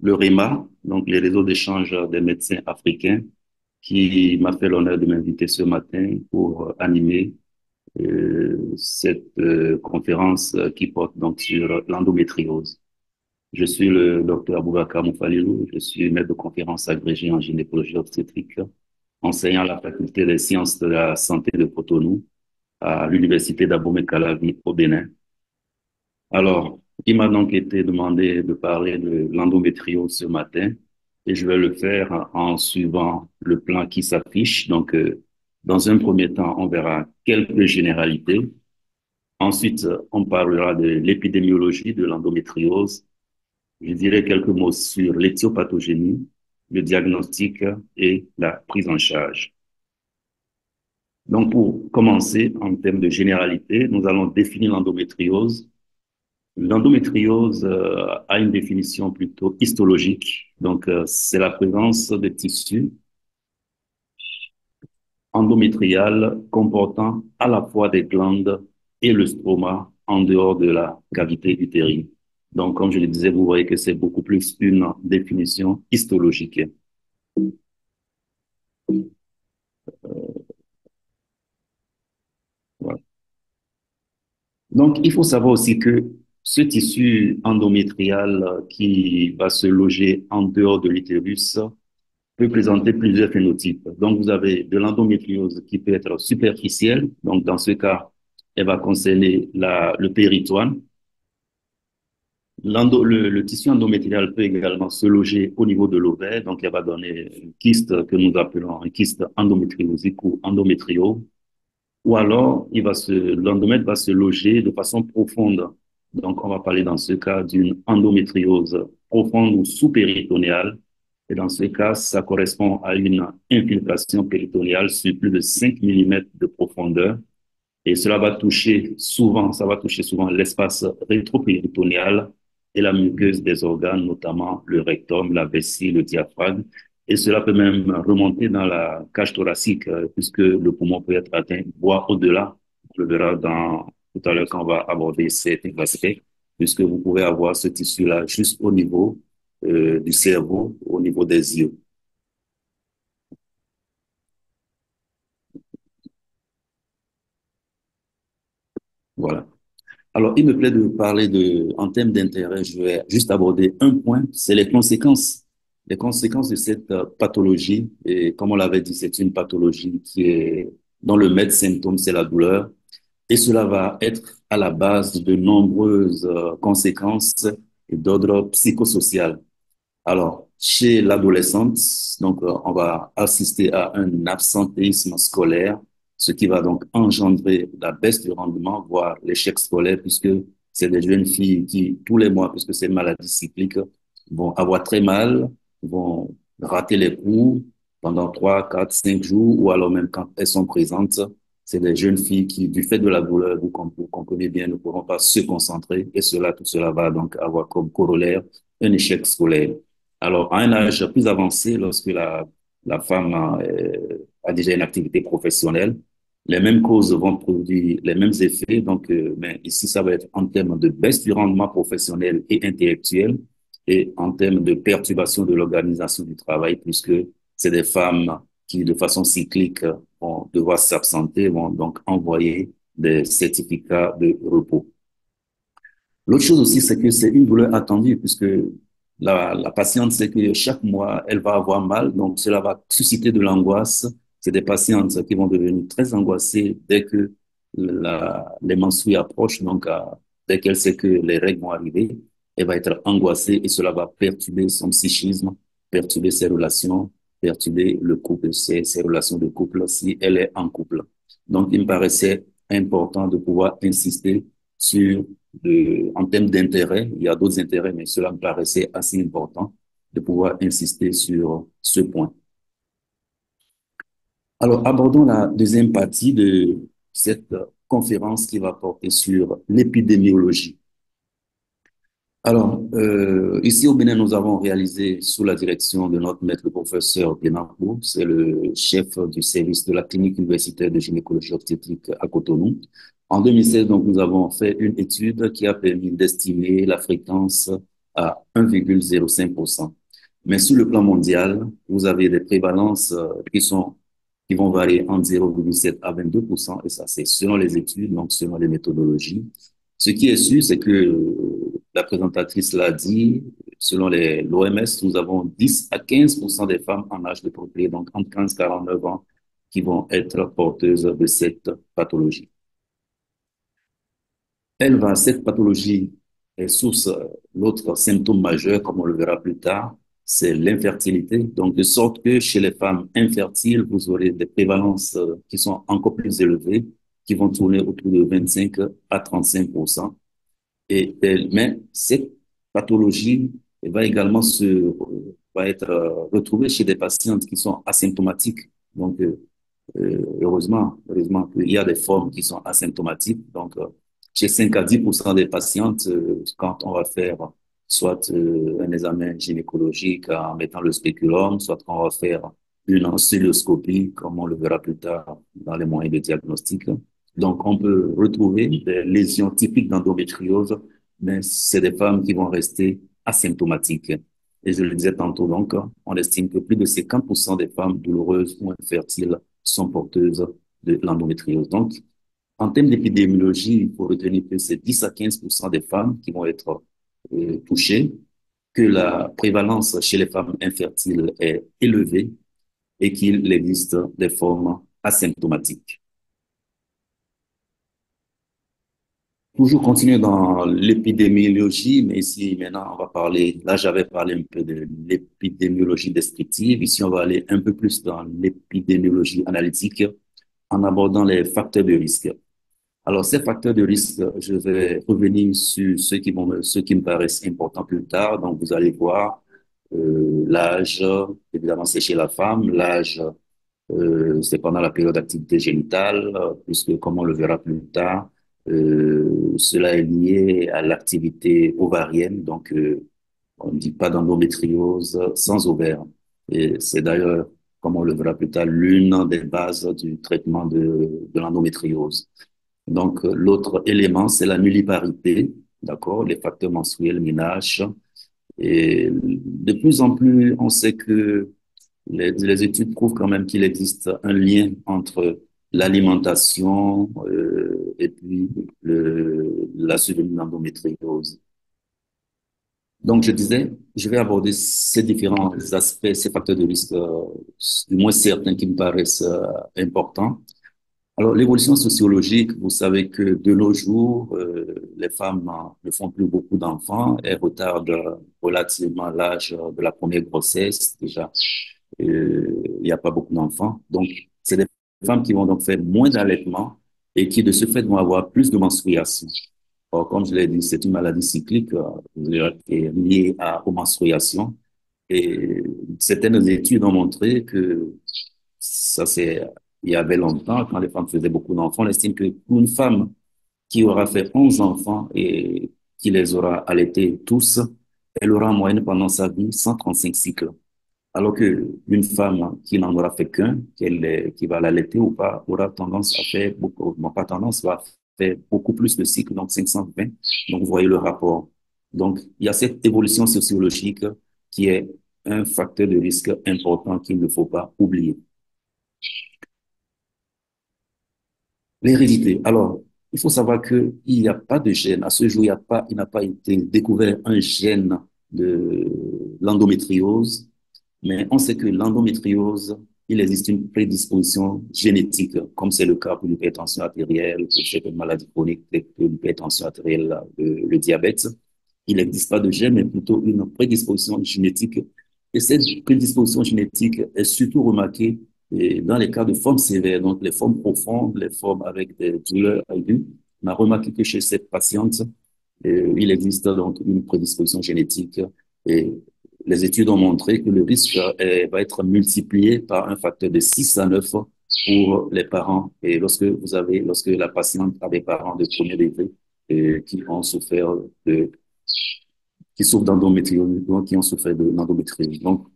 le REMA, donc les réseaux d'échange des médecins africains, qui m'a fait l'honneur de m'inviter ce matin pour animer cette conférence qui porte donc sur l'endométriose. Je suis le docteur Aboubacar Moufalilou, je suis maître de conférence agrégé en gynécologie obstétrique, enseignant à la faculté des sciences de la santé de Cotonou à l'université d'Abomey-Calavi au Bénin. Alors, il m'a donc été demandé de parler de l'endométriose ce matin et je vais le faire en suivant le plan qui s'affiche. Donc, dans un premier temps, on verra quelques généralités. Ensuite, on parlera de l'épidémiologie de l'endométriose. Je dirai quelques mots sur l'éthiopathogénie, le diagnostic et la prise en charge. Donc, pour commencer, en termes de généralité, nous allons définir l'endométriose. L'endométriose a une définition plutôt histologique. Donc, c'est la présence de tissus endométriales comportant à la fois des glandes et le stroma en dehors de la cavité utérine. Donc, comme je le disais, vous voyez que c'est beaucoup plus une définition histologique. Voilà. Donc, il faut savoir aussi que ce tissu endométrial qui va se loger en dehors de l'utérus peut présenter plusieurs phénotypes. Donc, vous avez de l'endométriose qui peut être superficielle. Donc, dans ce cas, elle va concerner le péritoine. Le tissu endométrial peut également se loger au niveau de l'ovaire. Donc, elle va donner une kyste que nous appelons une kyste endométriosique ou endométrio. Ou alors, l'endomètre va se loger de façon profonde. Donc, on va parler dans ce cas d'une endométriose profonde ou sous-péritonéale. Et dans ce cas, ça correspond à une infiltration péritonéale sur plus de 5 millimètres de profondeur. Et ça va toucher souvent l'espace rétropéritonéal et la muqueuse des organes, notamment le rectum, la vessie, le diaphragme. Et cela peut même remonter dans la cage thoracique, puisque le poumon peut être atteint, voire au-delà. On le verra tout à l'heure quand on va aborder certains aspects, puisque vous pouvez avoir ce tissu-là juste au niveau du cerveau, au niveau des yeux. Voilà. Alors, il me plaît de parler en termes d'intérêt, je vais juste aborder un point, c'est les conséquences. Les conséquences de cette pathologie, et comme on l'avait dit, c'est une pathologie dont le maître symptôme, c'est la douleur. Et cela va être à la base de nombreuses conséquences d'ordre psychosocial. Alors, chez l'adolescente, donc, on va assister à un absentéisme scolaire, ce qui va donc engendrer la baisse du rendement, voire l'échec scolaire, puisque c'est des jeunes filles qui, tous les mois, puisque c'est une maladie cyclique, vont avoir très mal, vont rater les cours pendant 3, 4, 5 jours, ou alors même quand elles sont présentes, c'est des jeunes filles qui, du fait de la douleur, vous comprenez bien, ne pourront pas se concentrer, et tout cela va donc avoir comme corollaire un échec scolaire. Alors, à un âge plus avancé, lorsque la femme a déjà une activité professionnelle, les mêmes causes vont produire les mêmes effets. Donc, mais ici, ça va être en termes de baisse du rendement professionnel et intellectuel et en termes de perturbation de l'organisation du travail, puisque c'est des femmes qui, de façon cyclique, vont devoir s'absenter, vont donc envoyer des certificats de repos. L'autre chose aussi, c'est que c'est une douleur attendue puisque la patiente sait que chaque mois, elle va avoir mal, donc cela va susciter de l'angoisse. C'est des patientes qui vont devenir très angoissées dès que les menstrues approchent, donc dès qu'elle sait que les règles vont arriver, elle va être angoissée et cela va perturber son psychisme, perturber ses relations, perturber le couple, ses relations de couple si elle est en couple. Donc, il me paraissait important de pouvoir insister sur en termes d'intérêt, il y a d'autres intérêts, mais cela me paraissait assez important de pouvoir insister sur ce point. Alors, abordons la deuxième partie de cette conférence qui va porter sur l'épidémiologie. Alors, ici au Bénin, nous avons réalisé sous la direction de notre maître, le professeur Denarbo, c'est le chef du service de la clinique universitaire de gynécologie obstétrique à Cotonou. En 2016, donc, nous avons fait une étude qui a permis d'estimer la fréquence à 1,05%. Mais sur le plan mondial, vous avez des prévalences qui vont varier entre 0,7 à 22%, et ça, c'est selon les études, donc selon les méthodologies. Ce qui est sûr, c'est que la présentatrice l'a dit, selon l'OMS, nous avons 10 à 15% des femmes en âge de procréer, donc entre 15 et 49 ans, qui vont être porteuses de cette pathologie. Cette pathologie est source, l'autre symptôme majeur, comme on le verra plus tard, c'est l'infertilité. Donc, de sorte que chez les femmes infertiles, vous aurez des prévalences qui sont encore plus élevées, qui vont tourner autour de 25 à 35%. Mais cette pathologie va également va être retrouvée chez des patientes qui sont asymptomatiques. Donc, heureusement qu'il y a des formes qui sont asymptomatiques. Donc, chez 5 à 10% des patientes, quand on va faire soit un examen gynécologique en mettant le spéculum, soit qu'on va faire une oscilloscopie, comme on le verra plus tard dans les moyens de diagnostic. Donc, on peut retrouver des lésions typiques d'endométriose, mais c'est des femmes qui vont rester asymptomatiques. Et je le disais tantôt, donc, on estime que plus de 50% des femmes douloureuses ou infertiles sont porteuses de l'endométriose. Donc, en termes d'épidémiologie, il faut retenir que c'est 10 à 15% des femmes qui vont être touchées, que la prévalence chez les femmes infertiles est élevée et qu'il existe des formes asymptomatiques. Toujours continuer dans l'épidémiologie, mais ici, maintenant, on va parler, là, j'avais parlé un peu de l'épidémiologie descriptive. Ici, on va aller un peu plus dans l'épidémiologie analytique en abordant les facteurs de risque. Alors, ces facteurs de risque, je vais revenir sur ceux qui me paraissent importants plus tard. Donc, vous allez voir l'âge, évidemment, c'est chez la femme, l'âge, c'est pendant la période d'activité génitale, puisque, comme on le verra plus tard, cela est lié à l'activité ovarienne. Donc, on ne dit pas d'endométriose sans ovaire. Et c'est d'ailleurs, comme on le verra plus tard, l'une des bases du traitement de l'endométriose. Donc, l'autre élément, c'est la nulliparité, d'accord, les facteurs menstruels, ménage. Et de plus en plus, on sait que les études prouvent quand même qu'il existe un lien entre l'alimentation et puis la survenue de l'endométriose. Donc, je disais, je vais aborder ces différents aspects, ces facteurs de risque, du moins certains qui me paraissent importants. Alors, l'évolution sociologique, vous savez que de nos jours, les femmes ne font plus beaucoup d'enfants. Elles retardent relativement l'âge de la première grossesse. Déjà, il n'y a pas beaucoup d'enfants. Donc, c'est des femmes qui vont donc faire moins d'allaitement et qui, de ce fait, vont avoir plus de menstruations. Or, comme je l'ai dit, c'est une maladie cyclique qui est liée aux menstruations. Et certaines études ont montré que ça, c'est il y avait longtemps, quand les femmes faisaient beaucoup d'enfants, on estime que pour une femme qui aura fait 11 enfants et qui les aura allaités tous, elle aura en moyenne pendant sa vie 135 cycles. Alors que une femme qui n'en aura fait qu'un, qui va l'allaiter ou pas, aura tendance à faire beaucoup, non pas tendance, va faire beaucoup plus de cycles, donc 520. Donc, vous voyez le rapport. Donc, il y a cette évolution sociologique qui est un facteur de risque important qu'il ne faut pas oublier. L'hérédité. Alors, il faut savoir qu'il n'y a pas de gène. À ce jour, il n'a pas été découvert un gène de l'endométriose, mais on sait que l'endométriose, il existe une prédisposition génétique, comme c'est le cas pour l'hypertension artérielle, pour certaines maladies chroniques, pour l'hypertension artérielle, le diabète. Il n'existe pas de gène, mais plutôt une prédisposition génétique. Et cette prédisposition génétique est surtout remarquée dans les cas de formes sévères, donc les formes profondes, les formes avec des douleurs aiguës. On a remarqué que chez cette patiente, il existe donc une prédisposition génétique et les études ont montré que le risque va être multiplié par un facteur de 6 à 9 pour les parents. Et lorsque la patiente a des parents de premier degré qui ont souffert qui souffrent d'endométriose, donc qui ont souffert d'endométriose. Donc,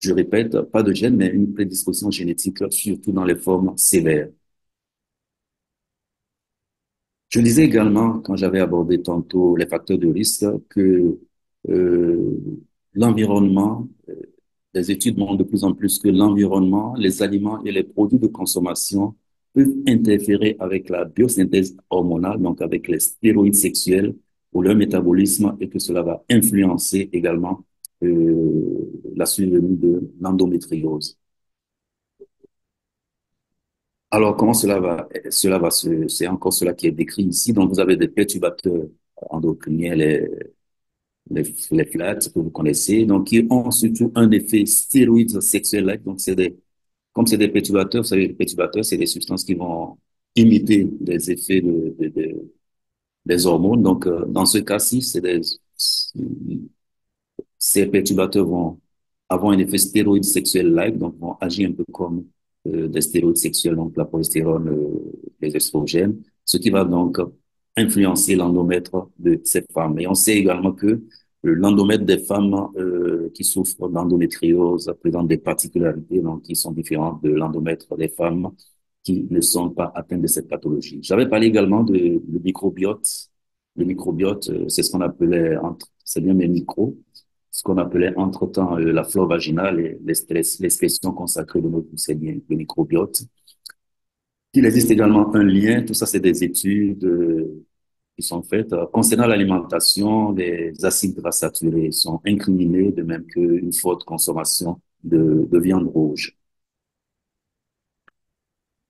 je répète, pas de gène, mais une prédisposition génétique, surtout dans les formes sévères. Je disais également, quand j'avais abordé tantôt les facteurs de risque, que euh, l'environnement, les études montrent de plus en plus que l'environnement, les aliments et les produits de consommation peuvent interférer avec la biosynthèse hormonale, donc avec les stéroïdes sexuels ou leur métabolisme, et que cela va influencer également la survenue de l'endométriose. Alors, comment c'est encore cela qui est décrit ici. Donc, vous avez des perturbateurs endocriniens, les FLAT que vous connaissez, donc qui ont surtout un effet stéroïde sexuel. Donc, comme c'est des perturbateurs, vous savez, les perturbateurs, c'est des substances qui vont imiter les effets des hormones. Donc, dans ce cas-ci, ces perturbateurs vont avoir un effet stéroïde sexuel-like, donc vont agir un peu comme des stéroïdes sexuels, donc la progestérone, les estrogènes, ce qui va donc influencer l'endomètre de ces femmes. Et on sait également que l'endomètre des femmes qui souffrent d'endométriose présente des particularités donc, qui sont différentes de l'endomètre des femmes qui ne sont pas atteintes de cette pathologie. J'avais parlé également de le microbiote. Le microbiote, c'est ce qu'on appelait, c'est bien mes micros, ce qu'on appelait entre-temps la flore vaginale et l'expression consacrée de notre c'est bien le microbiote. Il existe également un lien, tout ça c'est des études qui sont faites concernant l'alimentation, les acides gras saturés sont incriminés de même qu'une forte consommation de viande rouge.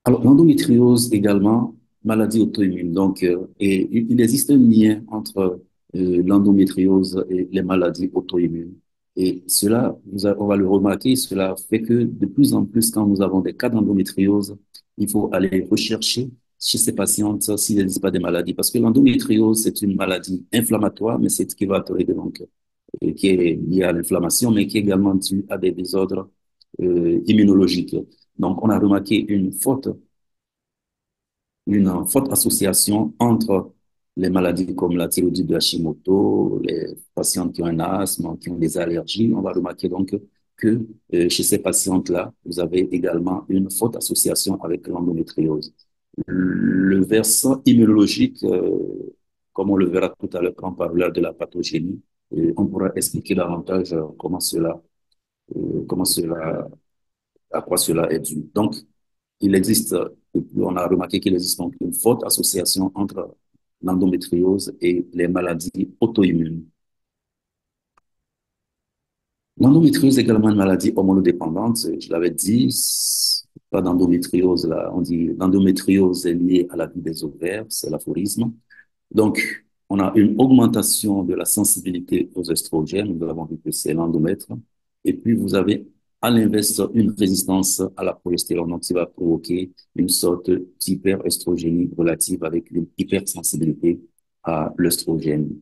Alors, l'endométriose également, maladie auto-immune. Donc, et il existe un lien entre l'endométriose et les maladies auto-immunes. Et cela, on va le remarquer, cela fait que de plus en plus, quand nous avons des cas d'endométriose, il faut aller rechercher chez ces patientes s'il n'existe pas des maladies. Parce que l'endométriose, c'est une maladie inflammatoire, mais c'est ce qui va arriver donc, qui est lié à l'inflammation, mais qui est également due à des désordres immunologiques. Donc, on a remarqué une forte association entre les maladies comme la thyroïdite de Hashimoto, les patients qui ont un asthme, qui ont des allergies. On va remarquer donc que chez ces patientes-là, vous avez également une forte association avec l'endométriose. Le versant immunologique, comme on le verra tout à l'heure quand on parlera de la pathogénie, on pourra expliquer davantage comment cela, à quoi cela est dû. Donc, il existe, on a remarqué qu'il existe donc une forte association entre l'endométriose et les maladies auto-immunes. L'endométriose est également une maladie hormonodépendante. Je l'avais dit, pas d'endométriose là. On dit l'endométriose est liée à la vie des ovaires, c'est l'aphorisme. Donc, on a une augmentation de la sensibilité aux estrogènes. Nous avons vu que c'est l'endomètre. Et puis, vous avez à l'inverse une résistance à la progestérone, donc qui va provoquer une sorte d'hyperestrogénie relative avec une hypersensibilité à l'estrogène.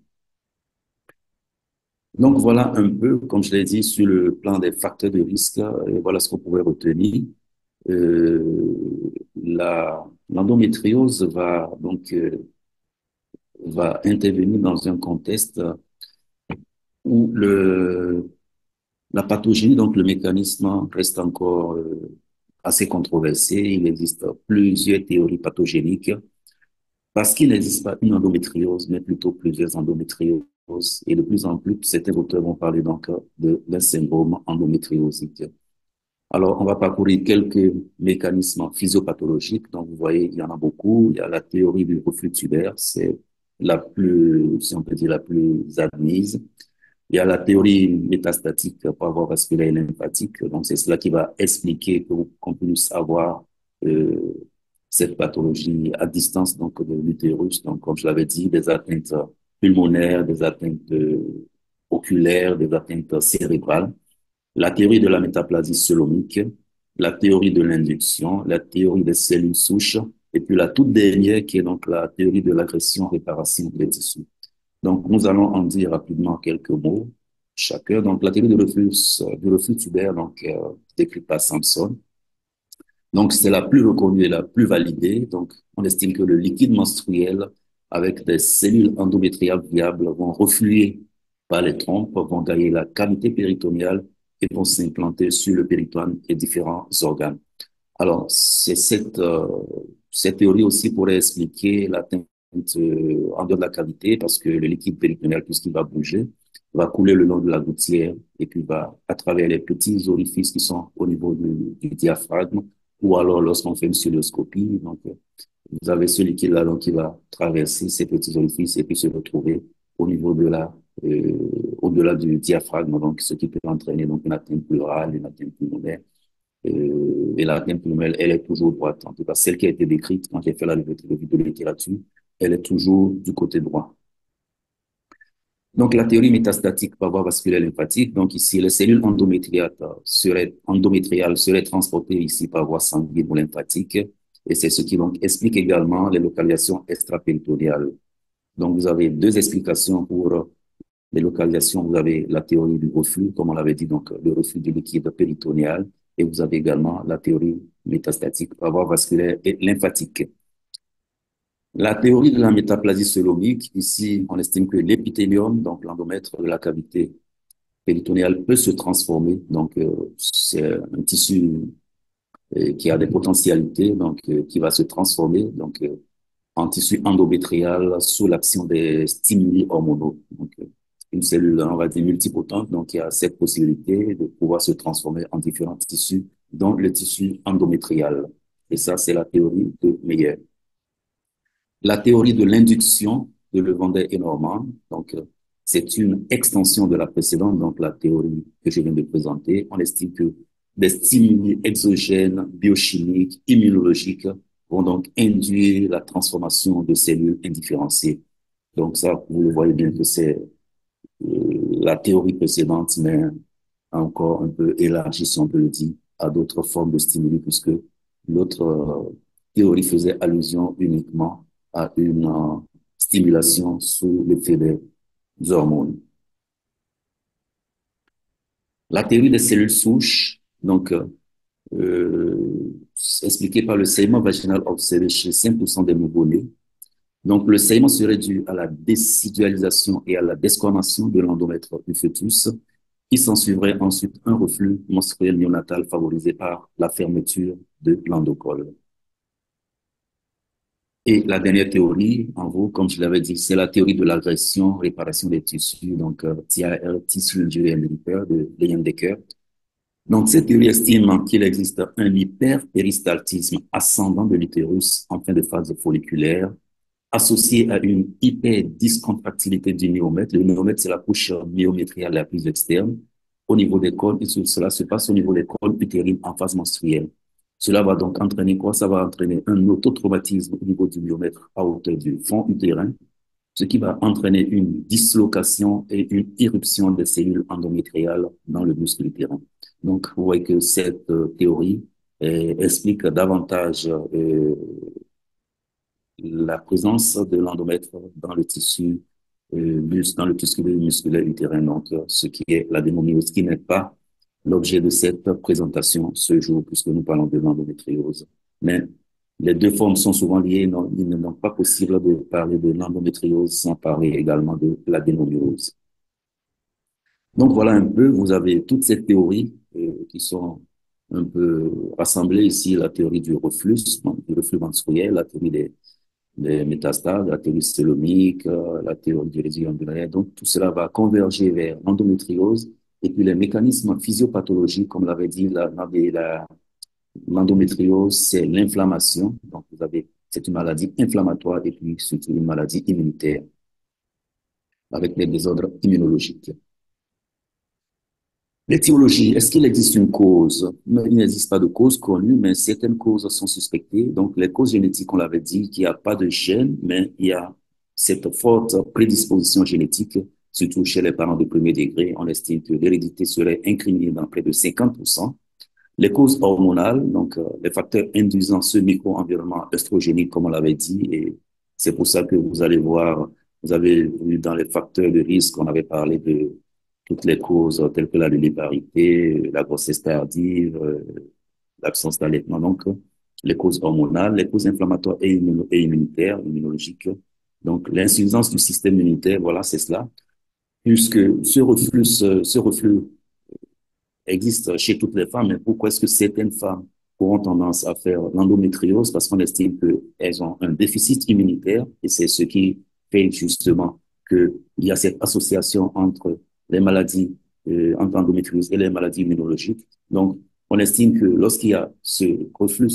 Donc, voilà un peu, comme je l'ai dit, sur le plan des facteurs de risque, et voilà ce qu'on pourrait retenir. L'endométriose va intervenir dans un contexte où la pathogénie, donc le mécanisme reste encore assez controversé. Il existe plusieurs théories pathogéniques parce qu'il n'existe pas une endométriose, mais plutôt plusieurs endométrioses. Et de plus en plus, certains auteurs vont parler donc d'un syndrome endométriosique. Alors, on va parcourir quelques mécanismes physiopathologiques. Donc, vous voyez, il y en a beaucoup. Il y a la théorie du reflux tubaire, c'est la plus, si on peut dire, la plus admise. Il y a la théorie métastatique vasculaire et lymphatique. Donc, c'est cela qui va expliquer qu'on puisse avoir euh, cette pathologie à distance donc de l'utérus. Donc, comme je l'avais dit, des atteintes pulmonaires, des atteintes oculaires, des atteintes cérébrales. La théorie de la métaplasie pseudomique, la théorie de l'induction, la théorie des cellules souches, et puis la toute dernière qui est donc la théorie de l'agression-réparation des tissus. Donc, nous allons en dire rapidement quelques mots chacun. Donc, la théorie du reflux tubaire, donc, décrite par Sampson. Donc, c'est la plus reconnue et la plus validée. Donc, on estime que le liquide menstruel avec des cellules endométriales viables vont refluer par les trompes, vont gagner la cavité péritonéale et vont s'implanter sur le péritoine et différents organes. Alors, cette théorie aussi pourrait expliquer l'atteinte en dehors de la cavité parce que le liquide péritonéal, puisqu'il va bouger, va couler le long de la gouttière et puis va à travers les petits orifices qui sont au niveau du diaphragme ou alors lorsqu'on fait une cystoscopie. Donc, vous avez ce liquide-là donc, qui va traverser ces petits orifices et puis se retrouver au niveau de euh, au-delà du diaphragme, donc ce qui peut entraîner donc une atteinte pleurale, une atteinte pulmonaire. Et l'atteinte pulmonaire, elle est toujours droite. En tout cas, celle qui a été décrite quand j'ai fait la revue de littérature, elle est toujours du côté droit. Donc, la théorie métastatique par voie vasculaire lymphatique, donc ici, les cellules endométriales seraient transportées ici par voie sanguine ou lymphatique. Et c'est ce qui donc explique également les localisations extrapéritonéales. Donc, vous avez deux explications pour les localisations. Vous avez la théorie du reflux, comme on l'avait dit, donc le reflux du liquide péritonéal. Et vous avez également la théorie métastatique par voie vasculaire et lymphatique. La théorie de la métaplasie coelomique, ici, on estime que l'épithélium, donc l'endomètre de la cavité péritonéale, peut se transformer. Donc, c'est un tissu qui a des potentialités, donc qui va se transformer donc en tissu endométrial sous l'action des stimuli hormonaux. Donc, une cellule, on va dire multipotente, donc il y a cette possibilité de pouvoir se transformer en différents tissus, dont le tissu endométrial. Et ça, c'est la théorie de Meyer. La théorie de l'induction de Levandet et Norman, donc c'est une extension de la précédente, donc la théorie que je viens de présenter. On estime que des stimuli exogènes, biochimiques, immunologiques vont donc induire la transformation de cellules indifférenciées. Donc ça, vous le voyez bien que c'est la théorie précédente, mais encore un peu élargie, si on peut le dire, à d'autres formes de stimuli, puisque l'autre théorie faisait allusion uniquement à une stimulation sous l'effet des hormones. La théorie des cellules souches, donc expliquée par le saignement vaginal observé chez 5% des nouveau-nés. Donc, le saignement serait dû à la décidualisation et à la desquamation de l'endomètre du fœtus. Il s'en suivrait ensuite un reflux menstruel néonatal favorisé par la fermeture de l'endocole. Et la dernière théorie, en gros, comme je l'avais dit, c'est la théorie de l'agression, réparation des tissus, donc TIR, tissu injurieux héréditaire de Leyendecker. Donc, cette théorie estime qu'il existe un hyperpéristaltisme ascendant de l'utérus en fin de phase folliculaire associé à une hyperdiscontractilité du myomètre. Le myomètre, c'est la couche myométriale la plus externe au niveau des cônes, et cela se passe au niveau des cônes utérines en phase menstruelle. Cela va donc entraîner quoi? Ça va entraîner un autotraumatisme au niveau du myomètre à hauteur du fond utérin, ce qui va entraîner une dislocation et une irruption des cellules endométriales dans le muscle utérin. Donc, vous voyez que cette théorie explique davantage la présence de l'endomètre dans le tissu dans le tissu musculaire utérin, donc ce qui est l'adénomiose, qui n'est pas l'objet de cette présentation ce jour, puisque nous parlons de l'endométriose. Mais les deux formes sont souvent liées, non, il n'est donc pas possible de parler de l'endométriose sans parler également de l'adénomiose. Donc voilà un peu, vous avez toutes ces théories qui sont un peu rassemblées ici, la théorie du reflux menstruel, la théorie des métastases, la théorie célomique, la théorie du résidu embryonnaire. Donc, tout cela va converger vers l'endométriose. Et puis, les mécanismes physiopathologiques, comme l'avait dit l'endométriose, c'est l'inflammation. Donc, c'est une maladie inflammatoire et puis surtout une maladie immunitaire avec des désordres immunologiques. L'étiologie, est-ce qu'il existe une cause? Non, il n'existe pas de cause connue, mais certaines causes sont suspectées. Donc, les causes génétiques, on l'avait dit, qu'il n'y a pas de gène, mais il y a cette forte prédisposition génétique, surtout chez les parents de premier degré. On estime que l'hérédité serait incriminée dans près de 50%. Les causes hormonales, donc les facteurs induisant ce micro-environnement œstrogénique, comme on l'avait dit, et c'est pour ça que vous allez voir, vous avez vu dans les facteurs de risque, on avait parlé de toutes les causes telles que la nulliparité, la grossesse tardive, l'absence d'allaitement, donc les causes hormonales, les causes inflammatoires et immunitaires, immunologiques. Donc l'insuffisance du système immunitaire, voilà, c'est cela. Puisque ce reflux existe chez toutes les femmes, mais pourquoi est-ce que certaines femmes auront tendance à faire l'endométriose? Parce qu'on estime qu'elles ont un déficit immunitaire et c'est ce qui fait justement qu'il y a cette association entre les maladies d'endométriose et les maladies immunologiques. Donc, on estime que lorsqu'il y a ce reflux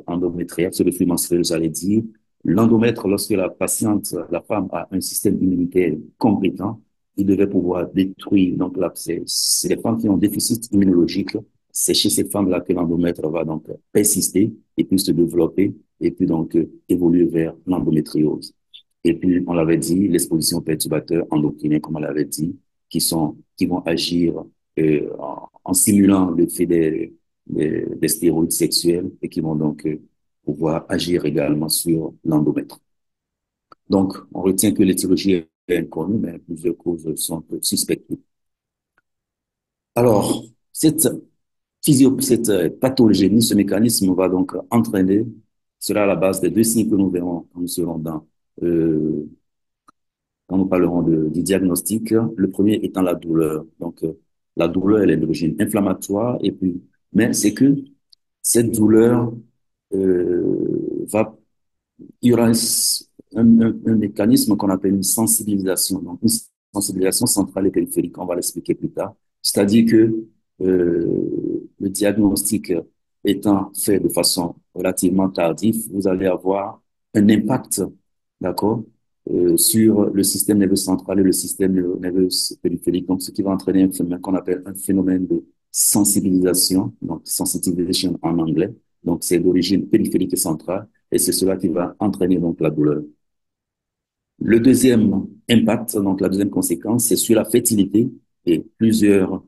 endométrial, ce reflux menstruel, j'allais dire, l'endomètre, lorsque la patiente, la femme a un système immunitaire compétent, il devait pouvoir détruire. Donc là, c'est les femmes qui ont un déficit immunologique. C'est chez ces femmes-là que l'endomètre va donc persister et puis se développer et puis donc évoluer vers l'endométriose. Et puis, on l'avait dit, l'exposition aux perturbateurs endocriniens, comme on l'avait dit, qui vont agir en simulant l'effet des stéroïdes sexuels et qui vont donc pouvoir agir également sur l'endomètre. Donc, on retient que l'étiologie est inconnue, mais plusieurs causes sont suspectées. Alors, cette pathogénie, ce mécanisme va donc entraîner, sera à la base des deux signes que nous verrons quand nous serons euh, quand nous parlerons du diagnostic. Le premier étant la douleur. Donc, la douleur, elle est d'origine inflammatoire et puis, mais c'est que cette douleur va il y aura un mécanisme qu'on appelle une sensibilisation. Donc, une sensibilisation centrale et périphérique, on va l'expliquer plus tard. C'est-à-dire que le diagnostic étant fait de façon relativement tardive, vous allez avoir un impact, d'accord, sur le système nerveux central et le système nerveux périphérique. Donc, ce qui va entraîner un phénomène qu'on appelle un phénomène de sensibilisation, donc sensitization en anglais. Donc, c'est d'origine périphérique et centrale et c'est cela qui va entraîner donc la douleur. Le deuxième impact, donc la deuxième conséquence, c'est sur la fertilité et plusieurs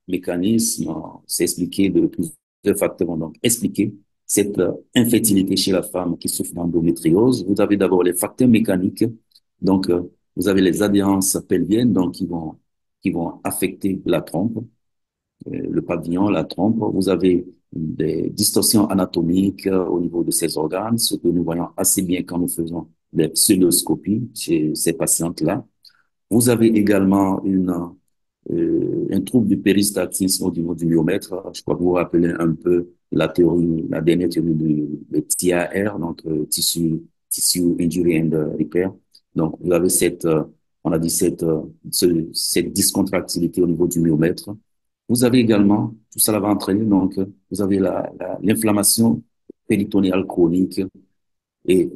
mécanismes, c'est expliqué de plusieurs facteurs vont donc expliquer cette infertilité chez la femme qui souffre d'endométriose. Vous avez d'abord les facteurs mécaniques, donc vous avez les adhérences pelviennes donc qui vont affecter la trompe, le pavillon, la trompe. Vous avez des distorsions anatomiques au niveau de ces organes, ce que nous voyons assez bien quand nous faisons des pseudoscopies chez ces patientes-là. Vous avez également un trouble du péristatisme au niveau du myomètre. Je crois que vous vous rappelez un peu la théorie, la dernière théorie du TAR, donc Tissue Injury and Repair. Donc, vous avez on a dit cette discontractilité au niveau du myomètre. Vous avez également, tout ça va entraîner, donc, vous avez l'inflammation péritonéale chronique et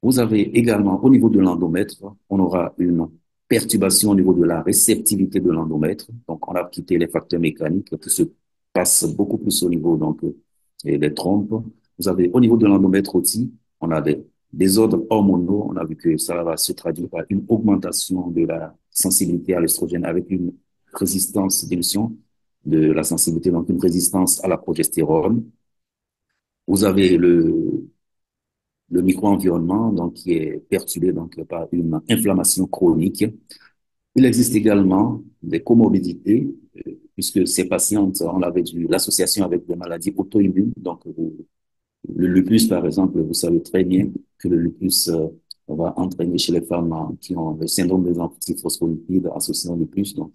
vous avez également, au niveau de l'endomètre, on aura une perturbation au niveau de la réceptivité de l'endomètre. Donc, on a quitté les facteurs mécaniques qui se passent beaucoup plus au niveau, donc, des trompes. Vous avez, au niveau de l'endomètre aussi, on a des désordres hormonaux. On a vu que ça va se traduire par une augmentation de la sensibilité à l'estrogène avec une résistance, diminution de la sensibilité, donc une résistance à la progestérone. Vous avez le micro-environnement, donc, qui est perturbé donc, par une inflammation chronique. Il existe également des comorbidités, puisque ces patientes, on avait vu l'association avec des maladies auto-immunes. Donc, le lupus, par exemple, vous savez très bien que le lupus va entraîner chez les femmes qui ont le syndrome des antiphospholipides associé au lupus. Donc,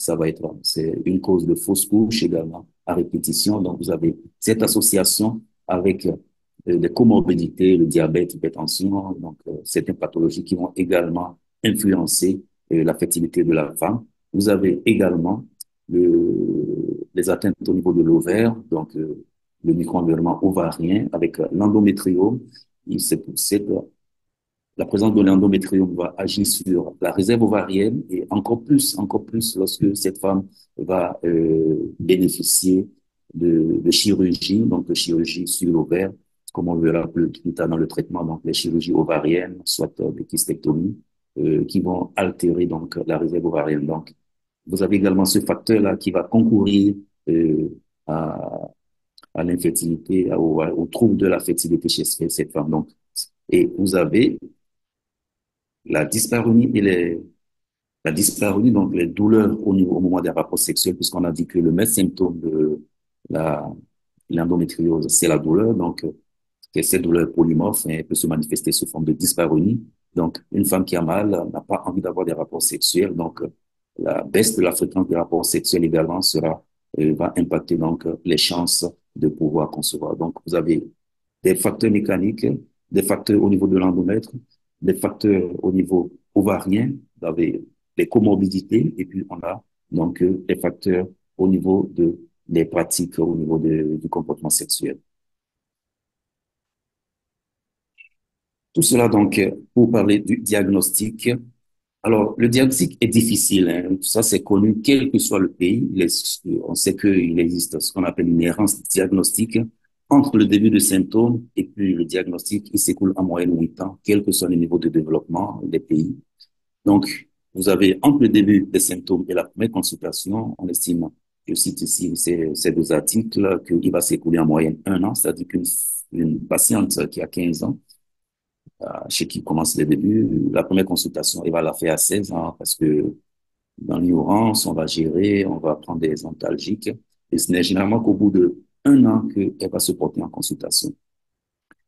c'est une cause de fausse couche également à répétition. Donc, vous avez cette association avec des comorbidités, le diabète, l'hypertension, donc certaines pathologies qui vont également influencer la fertilité de la femme. Vous avez également les atteintes au niveau de l'ovaire, donc le micro-environnement ovarien avec l'endométriome. La présence de l'endométriome va agir sur la réserve ovarienne et encore plus lorsque cette femme va bénéficier de chirurgie, donc de chirurgie sur l'ovaire, comme on verra plus tard dans le traitement, donc les chirurgies ovariennes, soit des kystéctomies, qui vont altérer donc la réserve ovarienne. Donc, vous avez également ce facteur-là qui va concourir euh, à, à l'infertilité, au trouble de la fertilité chez cette femme. Donc, et vous avez la dyspareunie la dyspareunie, donc les douleurs au moment des rapports sexuels, puisqu'on a dit que le meilleur symptôme de la, l'endométriose, c'est la douleur. Donc, que cette douleur polymorphe elle peut se manifester sous forme de dyspareunie. Donc, une femme qui a mal n'a pas envie d'avoir des rapports sexuels. Donc, la baisse de la fréquence des rapports sexuels également va impacter donc les chances de pouvoir concevoir. Donc, vous avez des facteurs mécaniques, des facteurs au niveau de l'endomètre, des facteurs au niveau ovarien, vous avez les comorbidités, et puis on a donc les facteurs au niveau des pratiques, au niveau du comportement sexuel. Tout cela donc pour parler du diagnostic. Alors, le diagnostic est difficile, hein. Ça, c'est connu, quel que soit le pays. On sait qu'il existe ce qu'on appelle une errance diagnostique. Entre le début de symptômes et puis le diagnostic, il s'écoule en moyenne 8 ans, quel que soit le niveau de développement des pays. Donc, vous avez entre le début des symptômes et la première consultation, on estime, je cite ici ces deux articles, qu'il va s'écouler en moyenne 1 an, c'est-à-dire qu'une patiente qui a 15 ans, chez qui commence les débuts, la première consultation, elle va la faire à 16 ans parce que dans l'ignorance, on va gérer, on va prendre des antalgiques. Et ce n'est généralement qu'au bout de 1 an qu'elle va se porter en consultation.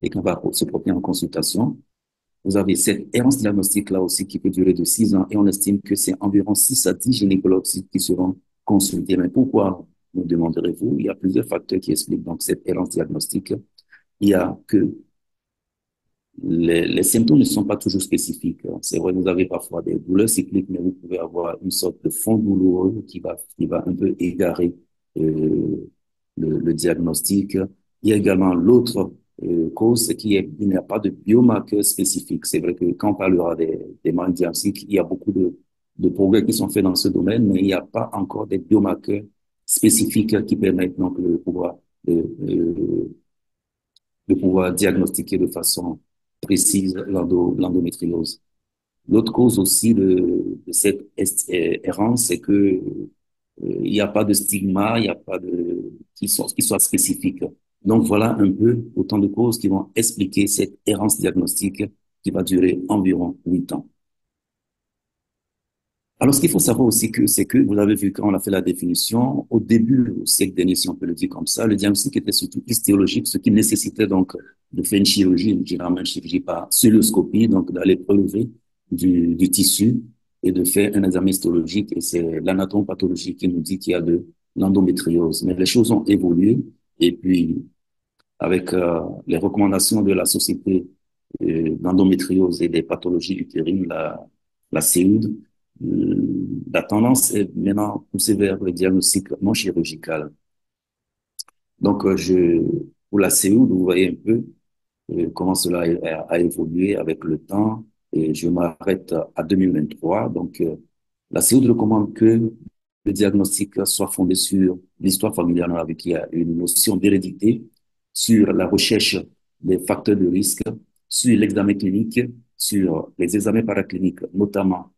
Et quand elle va se porter en consultation, vous avez cette errance diagnostique-là aussi qui peut durer de 6 ans et on estime que c'est environ 6 à 10 gynécologues qui seront consultés. Mais pourquoi, me demanderez-vous? Il y a plusieurs facteurs qui expliquent donc cette errance diagnostique. Il y a que les symptômes ne sont pas toujours spécifiques. C'est vrai, vous avez parfois des douleurs cycliques, mais vous pouvez avoir une sorte de fond douloureux qui va un peu égarer le diagnostic. Il y a également l'autre cause, c'est qu'il n'y a pas de biomarqueurs spécifiques. C'est vrai que quand on parlera des maladies diagnostiques, il y a beaucoup de progrès qui sont faits dans ce domaine, mais il n'y a pas encore des biomarqueurs spécifiques qui permettent donc de pouvoir diagnostiquer de façon précise l'endométriose. L'autre cause aussi de cette errance, c'est que il n'y a pas de stigma, il n'y a pas de qui soit spécifique. Donc voilà un peu autant de causes qui vont expliquer cette errance diagnostique qui va durer environ 8 ans. Alors, ce qu'il faut savoir aussi c'est que, vous avez vu quand on a fait la définition, au début, au siècle dernier, si on peut le dire comme ça, le diagnostic était surtout histologique, ce qui nécessitait donc de faire une chirurgie, généralement une chirurgie par cœlioscopie, donc d'aller prélever du tissu et de faire un examen histologique. Et c'est l'anatomopathologie qui nous dit qu'il y a de l'endométriose. Mais les choses ont évolué et puis avec les recommandations de la Société d'endométriose et des pathologies utérines, la CEUD, la tendance est maintenant poussée vers le diagnostic non chirurgical. Donc, pour la CEUD, vous voyez un peu comment cela a évolué avec le temps. Et je m'arrête à 2023. Donc, la CEUD recommande que le diagnostic soit fondé sur l'histoire familiale avec il y a une notion d'hérédité, sur la recherche des facteurs de risque, sur l'examen clinique, sur les examens paracliniques, notamment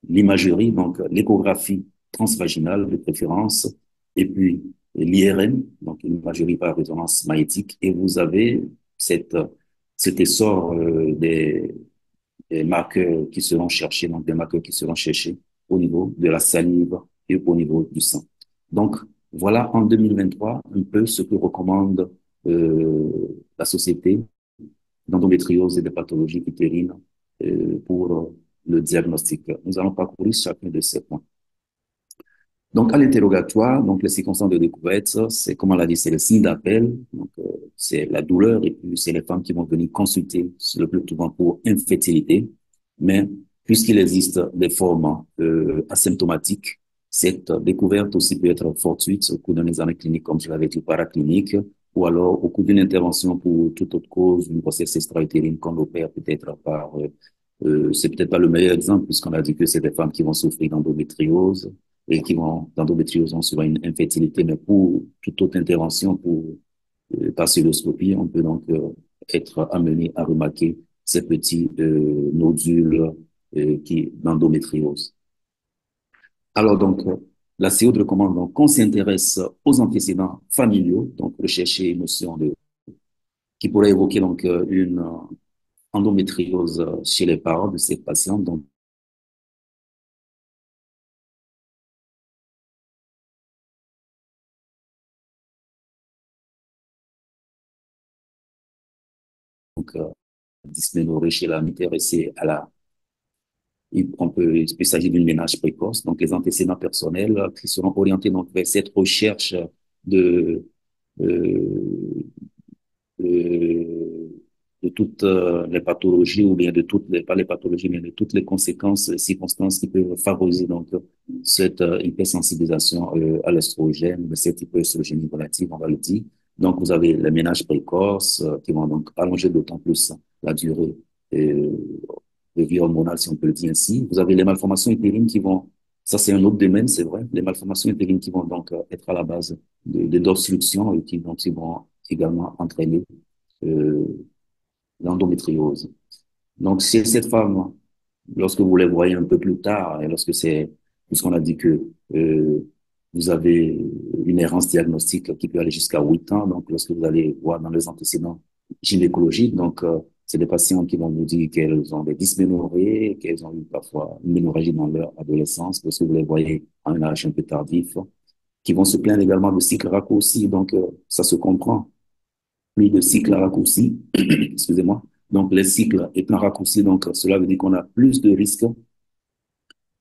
l'imagerie, donc l'échographie transvaginale de préférence, et puis l'IRM, donc l'imagerie par résonance magnétique, et vous avez cette, cet essor des marqueurs qui seront cherchés, donc des marqueurs qui seront cherchés au niveau de la salive et au niveau du sang. Donc, voilà en 2023 un peu ce que recommande la Société d'endométriose et des pathologies utérines pour le diagnostic. Nous allons parcourir chacun de ces points. Donc, à l'interrogatoire, donc les circonstances de découverte, c'est comme on l'a dit, c'est le signe d'appel, donc c'est la douleur et puis c'est les femmes qui vont venir consulter le plus souvent pour infertilité. Mais puisqu'il existe des formes asymptomatiques, cette découverte aussi peut être fortuite au cours d'un examen clinique, comme je l'avais dit, paraclinique, ou alors au cours d'une intervention pour toute autre cause, une grossesse extra-utérine qu'on opère peut-être par, c'est peut-être pas le meilleur exemple puisqu'on a dit que c'est des femmes qui vont souffrir d'endométriose et qui vont, d'endométriose, ont souvent une infertilité, mais pour toute autre intervention, pour par cystoscopie, on peut donc être amené à remarquer ces petits nodules d'endométriose. Alors donc, la CEOD recommande donc qu'on s'intéresse aux antécédents familiaux, donc rechercher une notion qui pourrait évoquer donc une endométriose chez les parents de ces patients. Donc, dysménorrhée chez la mère et c'est à la il peut s'agir d'une ménage précoce, donc les antécédents personnels qui seront orientés donc vers cette recherche de, euh, de de toutes les pathologies ou bien de toutes les, pas les pathologies, mais de toutes les conséquences, circonstances qui peuvent favoriser donc cette hypersensibilisation à l'estrogène, de cette hyperœstrogénie relative, on va le dire. Donc, vous avez les ménages précoces qui vont donc allonger d'autant plus la durée euh, de vie hormonale, si on peut le dire ainsi. Vous avez les malformations utérines qui vont, ça c'est un autre domaine, c'est vrai, les malformations utérines qui vont donc être à la base d'obstructions et qui donc, ils vont également entraîner euh, l'endométriose. Donc, c'est cette femme, lorsque vous les voyez un peu plus tard, et lorsque c'est, puisqu'on a dit que vous avez une errance diagnostique qui peut aller jusqu'à 8 ans, donc lorsque vous allez voir dans les antécédents gynécologiques, donc c'est des patients qui vont nous dire qu'elles ont des dysménorrhées, qu'elles ont eu parfois une ménorrhagie dans leur adolescence, parce que vous les voyez à un âge un peu tardif, qui vont se plaindre également de cycles raccourcis, donc ça se comprend plus de cycles raccourcis, excusez-moi. Donc, les cycles étant raccourcis, donc cela veut dire qu'on a plus de risques.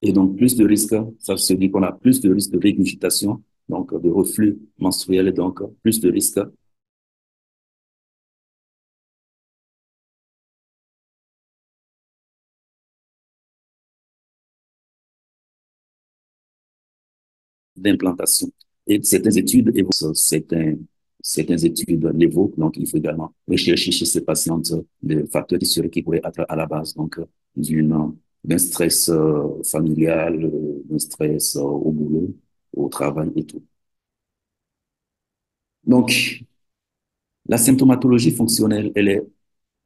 Et donc, plus de risques, ça se dit qu'on a plus de risques de régurgitation, donc de reflux menstruel, et donc plus de risques d'implantation. Et certaines études l'évoquent, donc il faut également rechercher chez ces patientes des facteurs qui pourraient être à la base donc d'un stress familial, d'un stress au boulot, au travail et tout. Donc, la symptomatologie fonctionnelle, elle est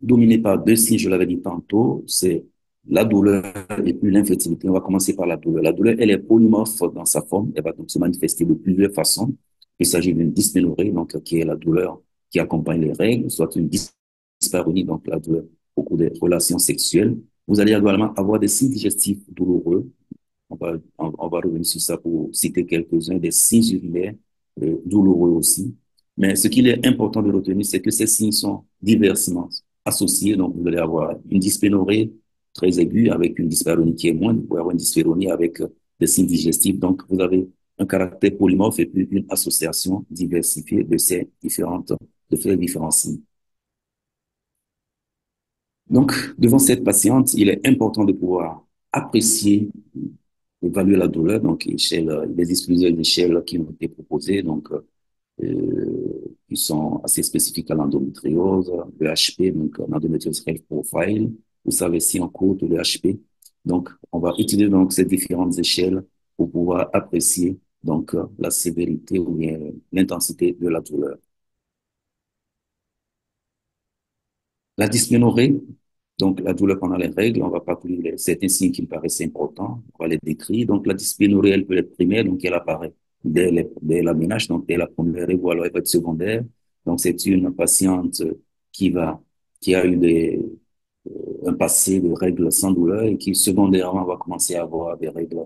dominée par deux signes, je l'avais dit tantôt, c'est la douleur et puis l'infertilité. On va commencer par la douleur. La douleur, elle est polymorphe dans sa forme. Elle va donc se manifester de plusieurs façons. Il s'agit d'une dysménorrhée, donc, qui est la douleur qui accompagne les règles, soit une dyspareunie, donc la douleur au cours des relations sexuelles. Vous allez également avoir des signes digestifs douloureux. On va revenir sur ça pour citer quelques-uns des signes urinaires douloureux aussi. Mais ce qu'il est important de retenir, c'est que ces signes sont diversement associés. Donc, vous allez avoir une dysphénorrhée très aiguë avec une dyspareunie qui est moindre. Vous pouvez avoir une dysphéronie avec des signes digestifs. Donc, vous avez un caractère polymorphe et puis une association diversifiée de ces différents signes. Donc, devant cette patiente, il est important de pouvoir apprécier, évaluer la douleur. Donc, il existe plusieurs échelles qui ont été proposées, donc, qui sont assez spécifiques à l'endométriose, le HP, donc l'endometriose health profile. Vous savez si en cours de le HP. Donc, on va utiliser donc ces différentes échelles pour pouvoir apprécier donc la sévérité ou bien l'intensité de la douleur. La dysménorrhée, donc la douleur pendant les règles, on va pas plus certains signes qui me paraissent importants, on va les décrire. Donc la dysménorrhée, elle peut être primaire, donc elle apparaît dès la ménage, donc dès la première règle, ou alors elle peut être secondaire. Donc c'est une patiente qui va, qui a eu un passé de règles sans douleur et qui secondairement va commencer à avoir des règles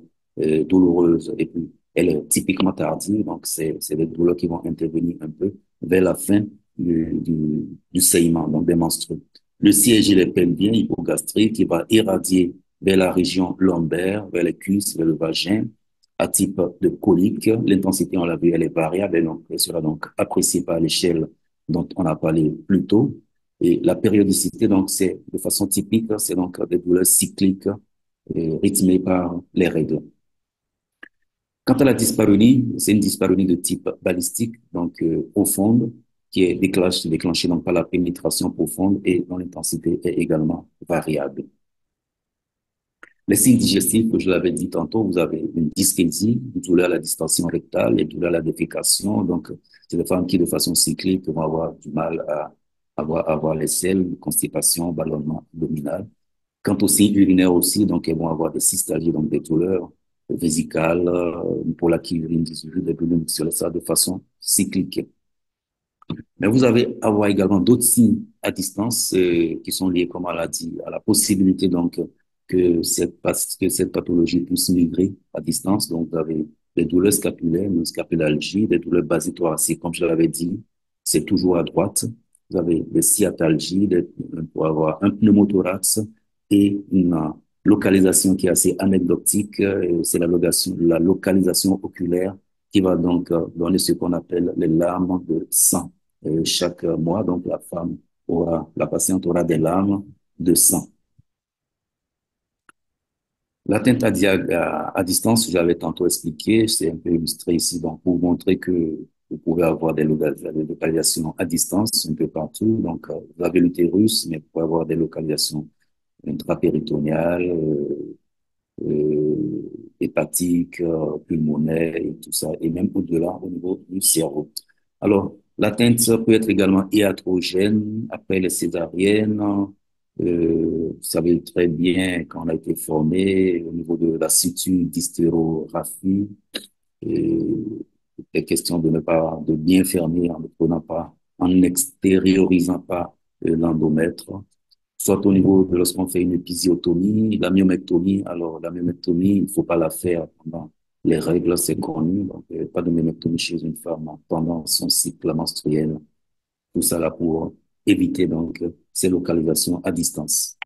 douloureuses. Et puis elle est typiquement tardive, donc c'est des douleurs qui vont intervenir un peu vers la fin du saignement, donc des menstrues. Le siège, il est pelvien, hypogastrique, qui va irradier vers la région lombaire, vers les cuisses, vers le vagin, à type de colique. L'intensité, on l'a vu, elle est variable, et donc, elle sera donc appréciée par l'échelle dont on a parlé plus tôt. Et la périodicité, donc, c'est de façon typique, c'est donc des douleurs cycliques rythmées par les règles. Quant à la dyspareunie, c'est une dyspareunie de type balistique, donc profonde, qui est déclenchée donc par la pénétration profonde et dont l'intensité est également variable. Les signes digestifs, que je l'avais dit tantôt, vous avez une dysphésie, une douleur à la distension rectale, et douleur à la défécation. Donc, c'est des femmes qui, de façon cyclique, vont avoir du mal à avoir les selles, constipation, ballonnement abdominal. Quant aux signes urinaires aussi, donc, elles vont avoir des cystalgies, donc des douleurs vésicales, pour la qui urine, des urines, des bulles sur ça de façon cyclique. Mais vous avez avoir également d'autres signes à distance qui sont liés, comme on l'a dit, à la possibilité donc que cette pathologie puisse migrer à distance. Donc, vous avez des douleurs scapulaires, une scapulalgie, des douleurs basithoraciques, comme je l'avais dit, c'est toujours à droite. Vous avez des sciatalgies, pour avoir un pneumothorax et une localisation qui est assez anecdotique, c'est la localisation oculaire qui va donc donner ce qu'on appelle les larmes de sang chaque mois. Donc, la femme la patiente aura des larmes de sang. L'atteinte à distance, j'avais tantôt expliqué, c'est un peu illustré ici, donc pour montrer que vous pouvez avoir des localisations à distance un peu partout. Donc, vous avez l'utérus, mais vous pouvez avoir des localisations intrapéritonéales, hépatiques, pulmonaires et tout ça, et même au-delà au niveau du cerveau. Alors, l'atteinte peut être également iatrogène après les césariennes. Vous savez très bien quand on a été formé au niveau de la suture d'hystérographie. Et il est question de ne pas, de bien fermer en ne prenant pas, en n'extériorisant pas l'endomètre, soit au niveau de lorsqu'on fait une épisiotomie, la myomectomie. Alors, la myomectomie, il ne faut pas la faire pendant les règles, c'est connu. Donc, pas de myomectomie chez une femme pendant son cycle menstruel. Tout ça là pour éviter donc ces localisations à distance.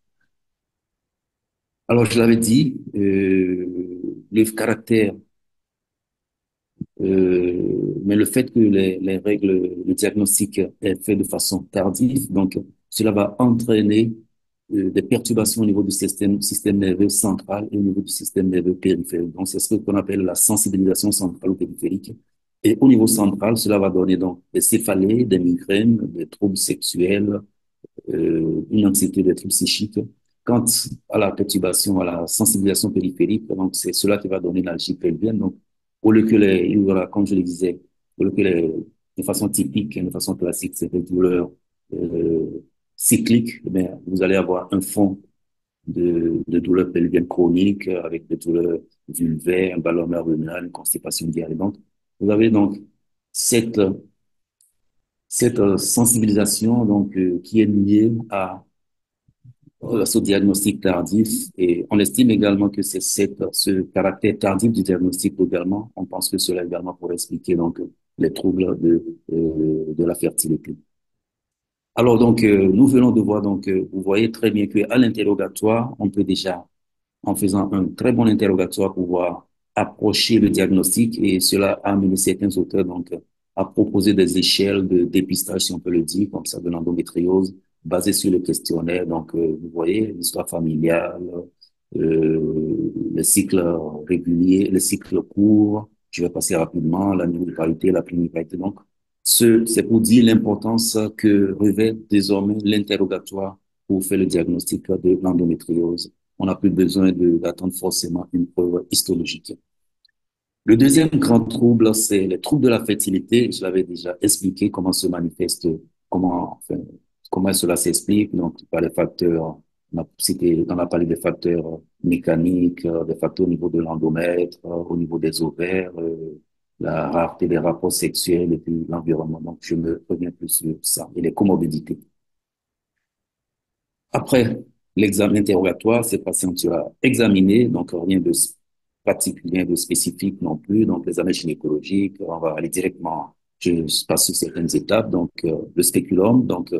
Alors, je l'avais dit, le caractère mais le fait que les règles, le diagnostic est fait de façon tardive, donc cela va entraîner des perturbations au niveau du système nerveux central et au niveau du système nerveux périphérique. Donc, c'est ce qu'on appelle la sensibilisation centrale ou périphérique. Et au niveau central, cela va donner donc des céphalées, des migraines, des troubles sexuels, une anxiété des troubles psychiques. Quant à la perturbation, à la sensibilisation périphérique, donc c'est cela qui va donner l'algie pelvienne. Donc, au lieu que il y aura, comme je le disais, au lieu que de façon typique, de façon classique, c'est des douleurs cycliques, mais vous allez avoir un fond de douleurs pelviennes chroniques avec des douleurs vulvaires, un ballonnement rénal, une constipation diarrhée. Donc, vous avez donc cette sensibilisation donc qui est liée à ce diagnostic tardif. Et on estime également que c'est ce caractère tardif du diagnostic également. On pense que cela également pourrait expliquer donc les troubles de la fertilité. Alors donc nous venons de voir donc vous voyez très bien que à l'interrogatoire on peut déjà en faisant un très bon interrogatoire pouvoir approcher le diagnostic et cela a amené certains auteurs donc à proposer des échelles de dépistage, si on peut le dire, comme ça, de l'endométriose, basées sur le questionnaire. Donc, vous voyez, l'histoire familiale, le cycle régulier, le cycle court, je vais passer rapidement, la nulparité, la pluriparité. Donc, c'est pour dire l'importance que revêt désormais l'interrogatoire pour faire le diagnostic de l'endométriose. On n'a plus besoin d'attendre forcément une preuve histologique. Le deuxième grand trouble, c'est les troubles de la fertilité. Je l'avais déjà expliqué comment se manifeste, comment cela s'explique. Donc, par les facteurs, on a parlé des facteurs mécaniques, des facteurs au niveau de l'endomètre, au niveau des ovaires, la rareté des rapports sexuels et puis l'environnement. Donc, je me reviens plus sur ça et les comorbidités. Après l'examen interrogatoire, cette patiente sera examinée, donc rien de particulier, de spécifique non plus. Donc, l'examen gynécologique, on va aller directement, je passe sur certaines étapes. Donc, le spéculum, donc,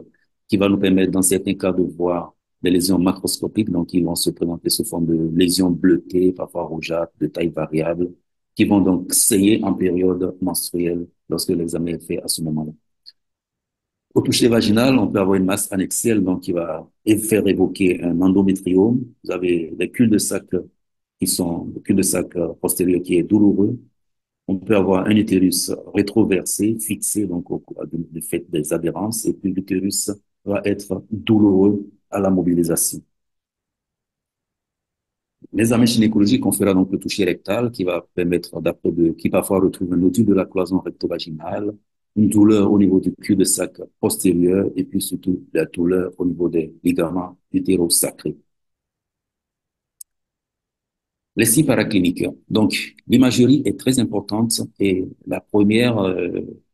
qui va nous permettre, dans certains cas, de voir des lésions macroscopiques, donc, qui vont se présenter sous forme de lésions bleutées, parfois rougeâtres, de taille variable, qui vont donc saigner en période menstruelle lorsque l'examen est fait à ce moment-là. Au toucher vaginal, on peut avoir une masse annexelle donc qui va faire évoquer un endométriome. Vous avez des cul-de-sac le cul-de-sac postérieur qui est douloureux. On peut avoir un utérus rétroversé, fixé donc du fait des adhérences, et puis l'utérus va être douloureux à la mobilisation. L'examen gynécologique, on fera donc le toucher rectal qui va permettre qui parfois retrouve un nodule de la cloison recto-vaginale, une douleur au niveau du cul-de-sac postérieur et puis surtout la douleur au niveau des ligaments utérosacrés. Les signes paracliniques. Donc, l'imagerie est très importante et la première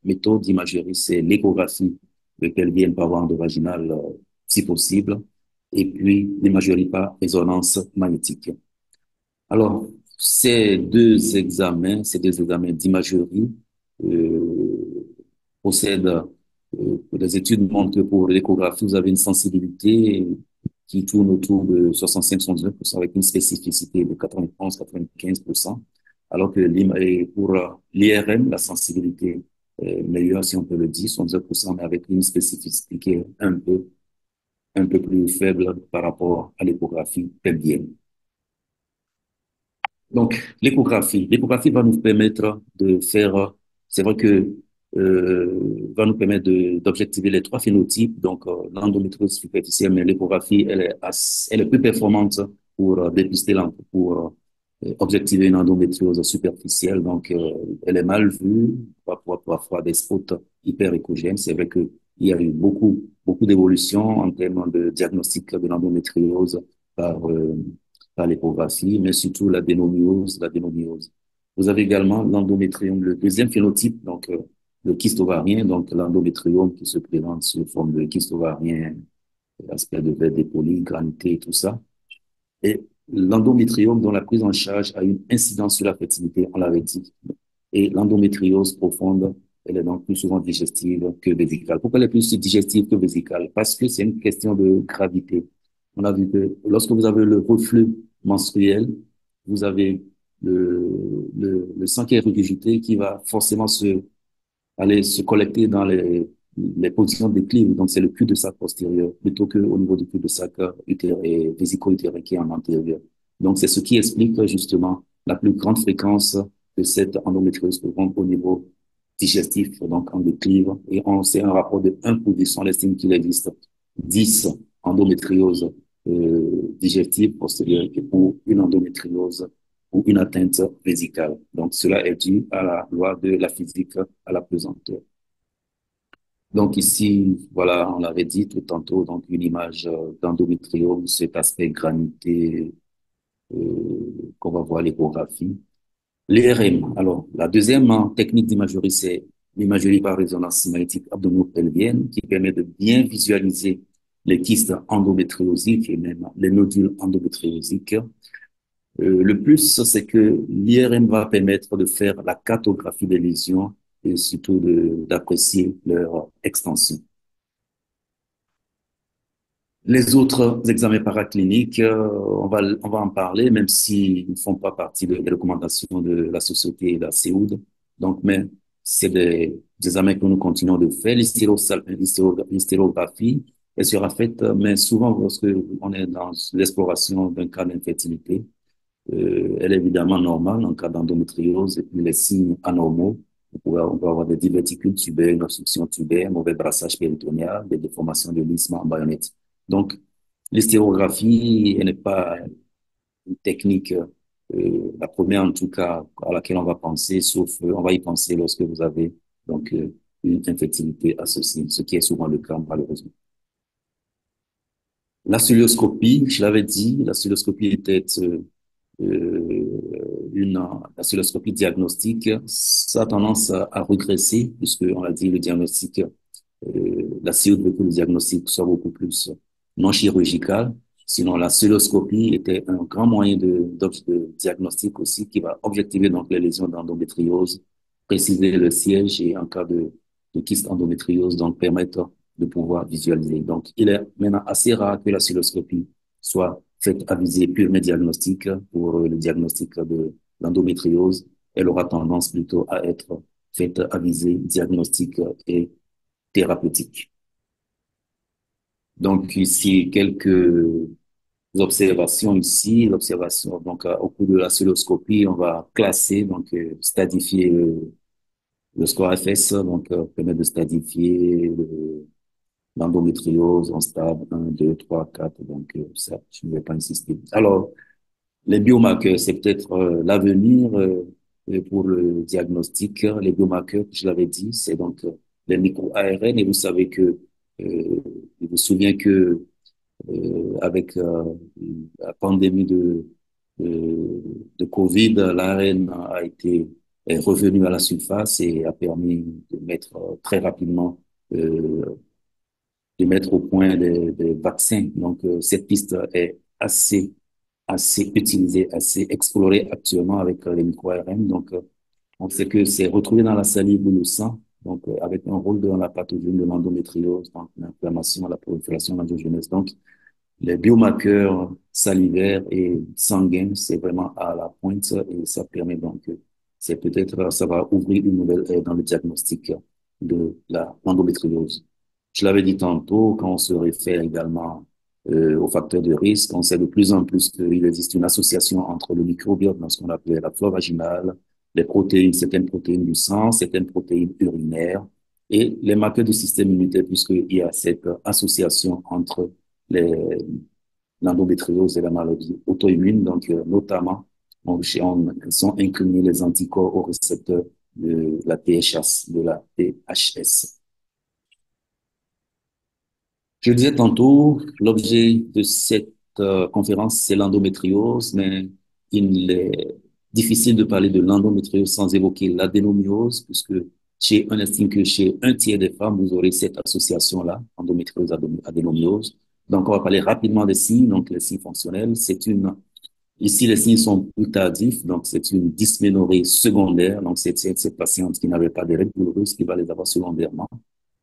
méthode d'imagerie, c'est l'échographie de pelvienne par voie endovaginale, si possible, et puis l'imagerie par résonance magnétique. Alors, ces deux examens d'imagerie possèdent, les études montrent que pour l'échographie, vous avez une sensibilité qui tourne autour de 65-79% avec une spécificité de 91-95%, alors que pour l'IRM, la sensibilité est meilleure, si on peut le dire, 79%, mais avec une spécificité qui est un peu un peu plus faible par rapport à l'échographie pelvienne. Donc, l'échographie va nous permettre de faire, c'est vrai que va nous permettre d'objectiver les trois phénotypes, donc l'endométriose superficielle, mais l'échographie, elle est plus performante pour dépister, pour objectiver une endométriose superficielle. Donc, elle est mal vue, parfois des spots hyper échogènes. C'est vrai qu'il y a eu beaucoup d'évolutions en termes de diagnostic de l'endométriose par par l'échographie, mais surtout la dénomiose. Vous avez également l'endométriome, le deuxième phénotype, donc le kyste ovarien, donc l'endométriome qui se présente sous forme de kyste ovarien, aspect de verre dépoli, granité et tout ça. Et l'endométriome dont la prise en charge a une incidence sur la fertilité, on l'avait dit. Et l'endométriose profonde, elle est donc plus souvent digestive que vésicale. Pourquoi elle est plus digestive que vésicale? Parce que c'est une question de gravité. On a vu que lorsque vous avez le reflux menstruel, vous avez le sang qui est régurgité qui va forcément aller se collecter dans les positions d'équilibre. Donc, c'est le cul-de-sac postérieur plutôt qu'au niveau du cul-de-sac vésico-utérin qui est en antérieur. Donc, c'est ce qui explique justement la plus grande fréquence de cette endométriose profonde au niveau digestif, donc en déclive. Et c'est un rapport de 1 pour 10. On estime qu'il existe 10 endométrioses digestives postérieures pour une endométriose ou une atteinte vésicale. Donc, cela est dû à la loi de la physique à la pesanteur. Donc ici, voilà, on l'avait dit tout tantôt, donc une image d'endométriome, cet aspect granité qu'on va voir à l'échographie. L'IRM, alors la deuxième technique d'imagerie, c'est l'imagerie par résonance magnétique abdominopelvienne qui permet de bien visualiser les kystes endométriosiques et même les nodules endométriosiques. Le plus, c'est que l'IRM va permettre de faire la cartographie des lésions et surtout d'apprécier leur extension. Les autres examens paracliniques, on va en parler, même s'ils ne font pas partie des recommandations de la société et de la CEUD. Donc, mais c'est des examens que nous continuons de faire. L'hystérographie, elle sera faite, mais souvent lorsque on est dans l'exploration d'un cas d'infertilité, elle est évidemment normale en cas d'endométriose et puis les signes anormaux. On peut avoir des diverticules tubaires, une obstruction tubaire, mauvais brassage péritonéal, des déformations de l'isthme en baïonnette. Donc, l'hystérographie, elle n'est pas une technique, la première en tout cas, à laquelle on va penser, sauf on va y penser lorsque vous avez donc une infertilité associée, ce qui est souvent le cas malheureusement. La cilioscopie, je l'avais dit, la cilioscopie était la cystoscopie diagnostique, ça a tendance à regresser, puisque on l'a dit, le diagnostic, la CIO veut que le diagnostic soit beaucoup plus non chirurgical. Sinon, la cystoscopie était un grand moyen de diagnostic aussi qui va objectiver donc les lésions d'endométriose, préciser le siège et en cas de kyste endométriose, donc permettre de pouvoir visualiser. Donc, il est maintenant assez rare que la cystoscopie soit faite à visée purement diagnostique pour le diagnostic de l'endométriose. Elle aura tendance plutôt à être faite à visée diagnostique et thérapeutique. Donc, ici, quelques observations ici. L'observation, donc, au cours de la cystoscopie, on va classer, donc, stadifier le score FS, donc, permet de stadifier l'endométriose en stade 1, 2, 3, 4. Donc, ça, je ne vais pas insister. Alors, les biomarqueurs, c'est peut-être l'avenir pour le diagnostic. Les biomarqueurs, je l'avais dit, c'est donc les micro-ARN. Et vous savez que, je me souviens que avec la pandémie de Covid, l'ARN est revenu à la surface et a permis de mettre très rapidement euh, de mettre au point des vaccins. Donc, cette piste est assez utilisée, assez explorée actuellement avec les micro-ARN. Donc, on sait que c'est retrouvé dans la salive ou le sang, donc avec un rôle dans la pathogène de l'endométriose, donc l'inflammation, la prolifération, l'angiogenèse. Donc, les biomarqueurs salivaires et sanguins, c'est vraiment à la pointe et ça permet donc, c'est peut-être, ça va ouvrir une nouvelle ère dans le diagnostic de l'endométriose. Je l'avais dit tantôt, quand on se réfère également aux facteurs de risque, on sait de plus en plus qu'il existe une association entre le microbiote, dans ce qu'on appelle la flore vaginale, les protéines, certaines protéines du sang, certaines protéines urinaires et les marqueurs du système immunitaire, puisqu'il y a cette association entre les, l'endométriose et la maladie auto-immune. Donc, notamment, sont inclinés les anticorps au récepteur de la THS, de la THS. Je disais tantôt, l'objet de cette conférence, c'est l'endométriose, mais il est difficile de parler de l'endométriose sans évoquer l'adénomiose, puisque on estime que chez un tiers des femmes, vous aurez cette association-là, endométriose, adénomiose. Donc, on va parler rapidement des signes. Donc, les signes fonctionnels, ici, les signes sont plus tardifs. Donc, c'est une dysménorrhée secondaire. Donc, c'est cette patiente qui n'avait pas de règles douloureuses qui va les avoir secondairement.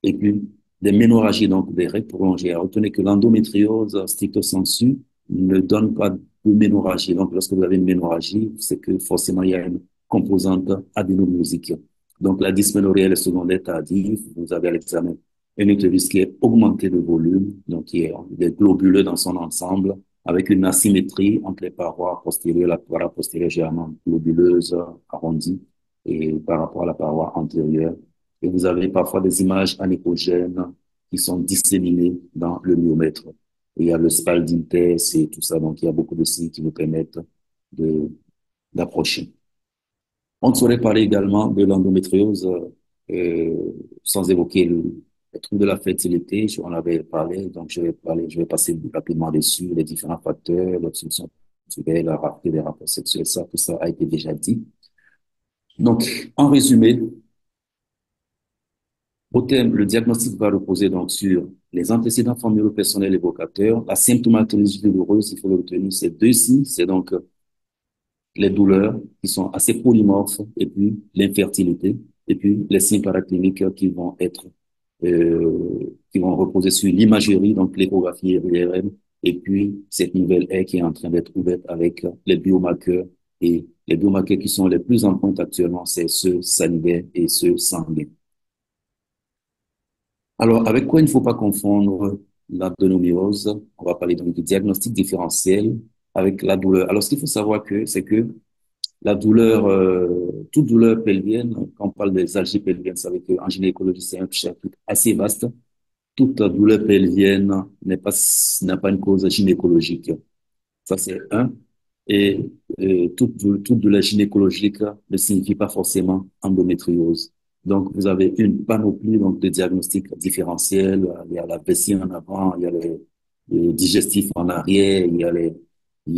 Et puis, des ménorrhagies, donc des règles prolongées. Retenez que l'endométriose, stricto sensu, ne donne pas de ménorragie. Donc, lorsque vous avez une ménorragie, c'est que forcément, il y a une composante adénomyosique. Donc, la dysménorrhée, elle est secondaire tardive. Vous avez à l'examen un utérus qui est augmenté de volume, donc qui est des globuleux dans son ensemble, avec une asymétrie entre les parois postérieures, la paroi postérieure généralement globuleuse, arrondie, et par rapport à la paroi antérieure. Et vous avez parfois des images anéchogènes qui sont disséminées dans le myomètre. Et il y a le spalding-test et tout ça. Donc, il y a beaucoup de signes qui nous permettent de, d'approcher. On saurait parler également de l'endométriose sans évoquer le trouble de la fertilité. On avait parlé, donc je vais passer rapidement dessus, les différents facteurs, l'obstruction sexuelle, la rareté des rapports sexuels, ça, tout ça a été déjà dit. Donc, en résumé, au terme, le diagnostic va reposer donc sur les antécédents familiaux personnels évocateurs, la symptomatologie douloureuse, il faut le retenir, c'est deux signes, c'est donc les douleurs qui sont assez polymorphes, et puis l'infertilité, et puis les signes paracliniques qui vont reposer sur l'imagerie, donc l'échographie IRM, et puis cette nouvelle ère qui est en train d'être ouverte avec les biomarqueurs, et les biomarqueurs qui sont les plus en pointe actuellement, c'est ceux salivaires et ceux sanguins. Alors, avec quoi il ne faut pas confondre l'adénomiose? On va parler donc du diagnostic différentiel avec la douleur. Alors, ce qu'il faut savoir c'est que la douleur, toute douleur pelvienne, quand on parle des algies pelviennes, ça veut dire qu'en gynécologie, c'est un chapitre assez vaste. Toute douleur pelvienne n'a pas une cause gynécologique. Ça, c'est un. Et toute douleur gynécologique ne signifie pas forcément endométriose. Donc, vous avez une panoplie donc, de diagnostics différentiels. Il y a la vessie en avant, il y a les digestifs en arrière, il y a les, il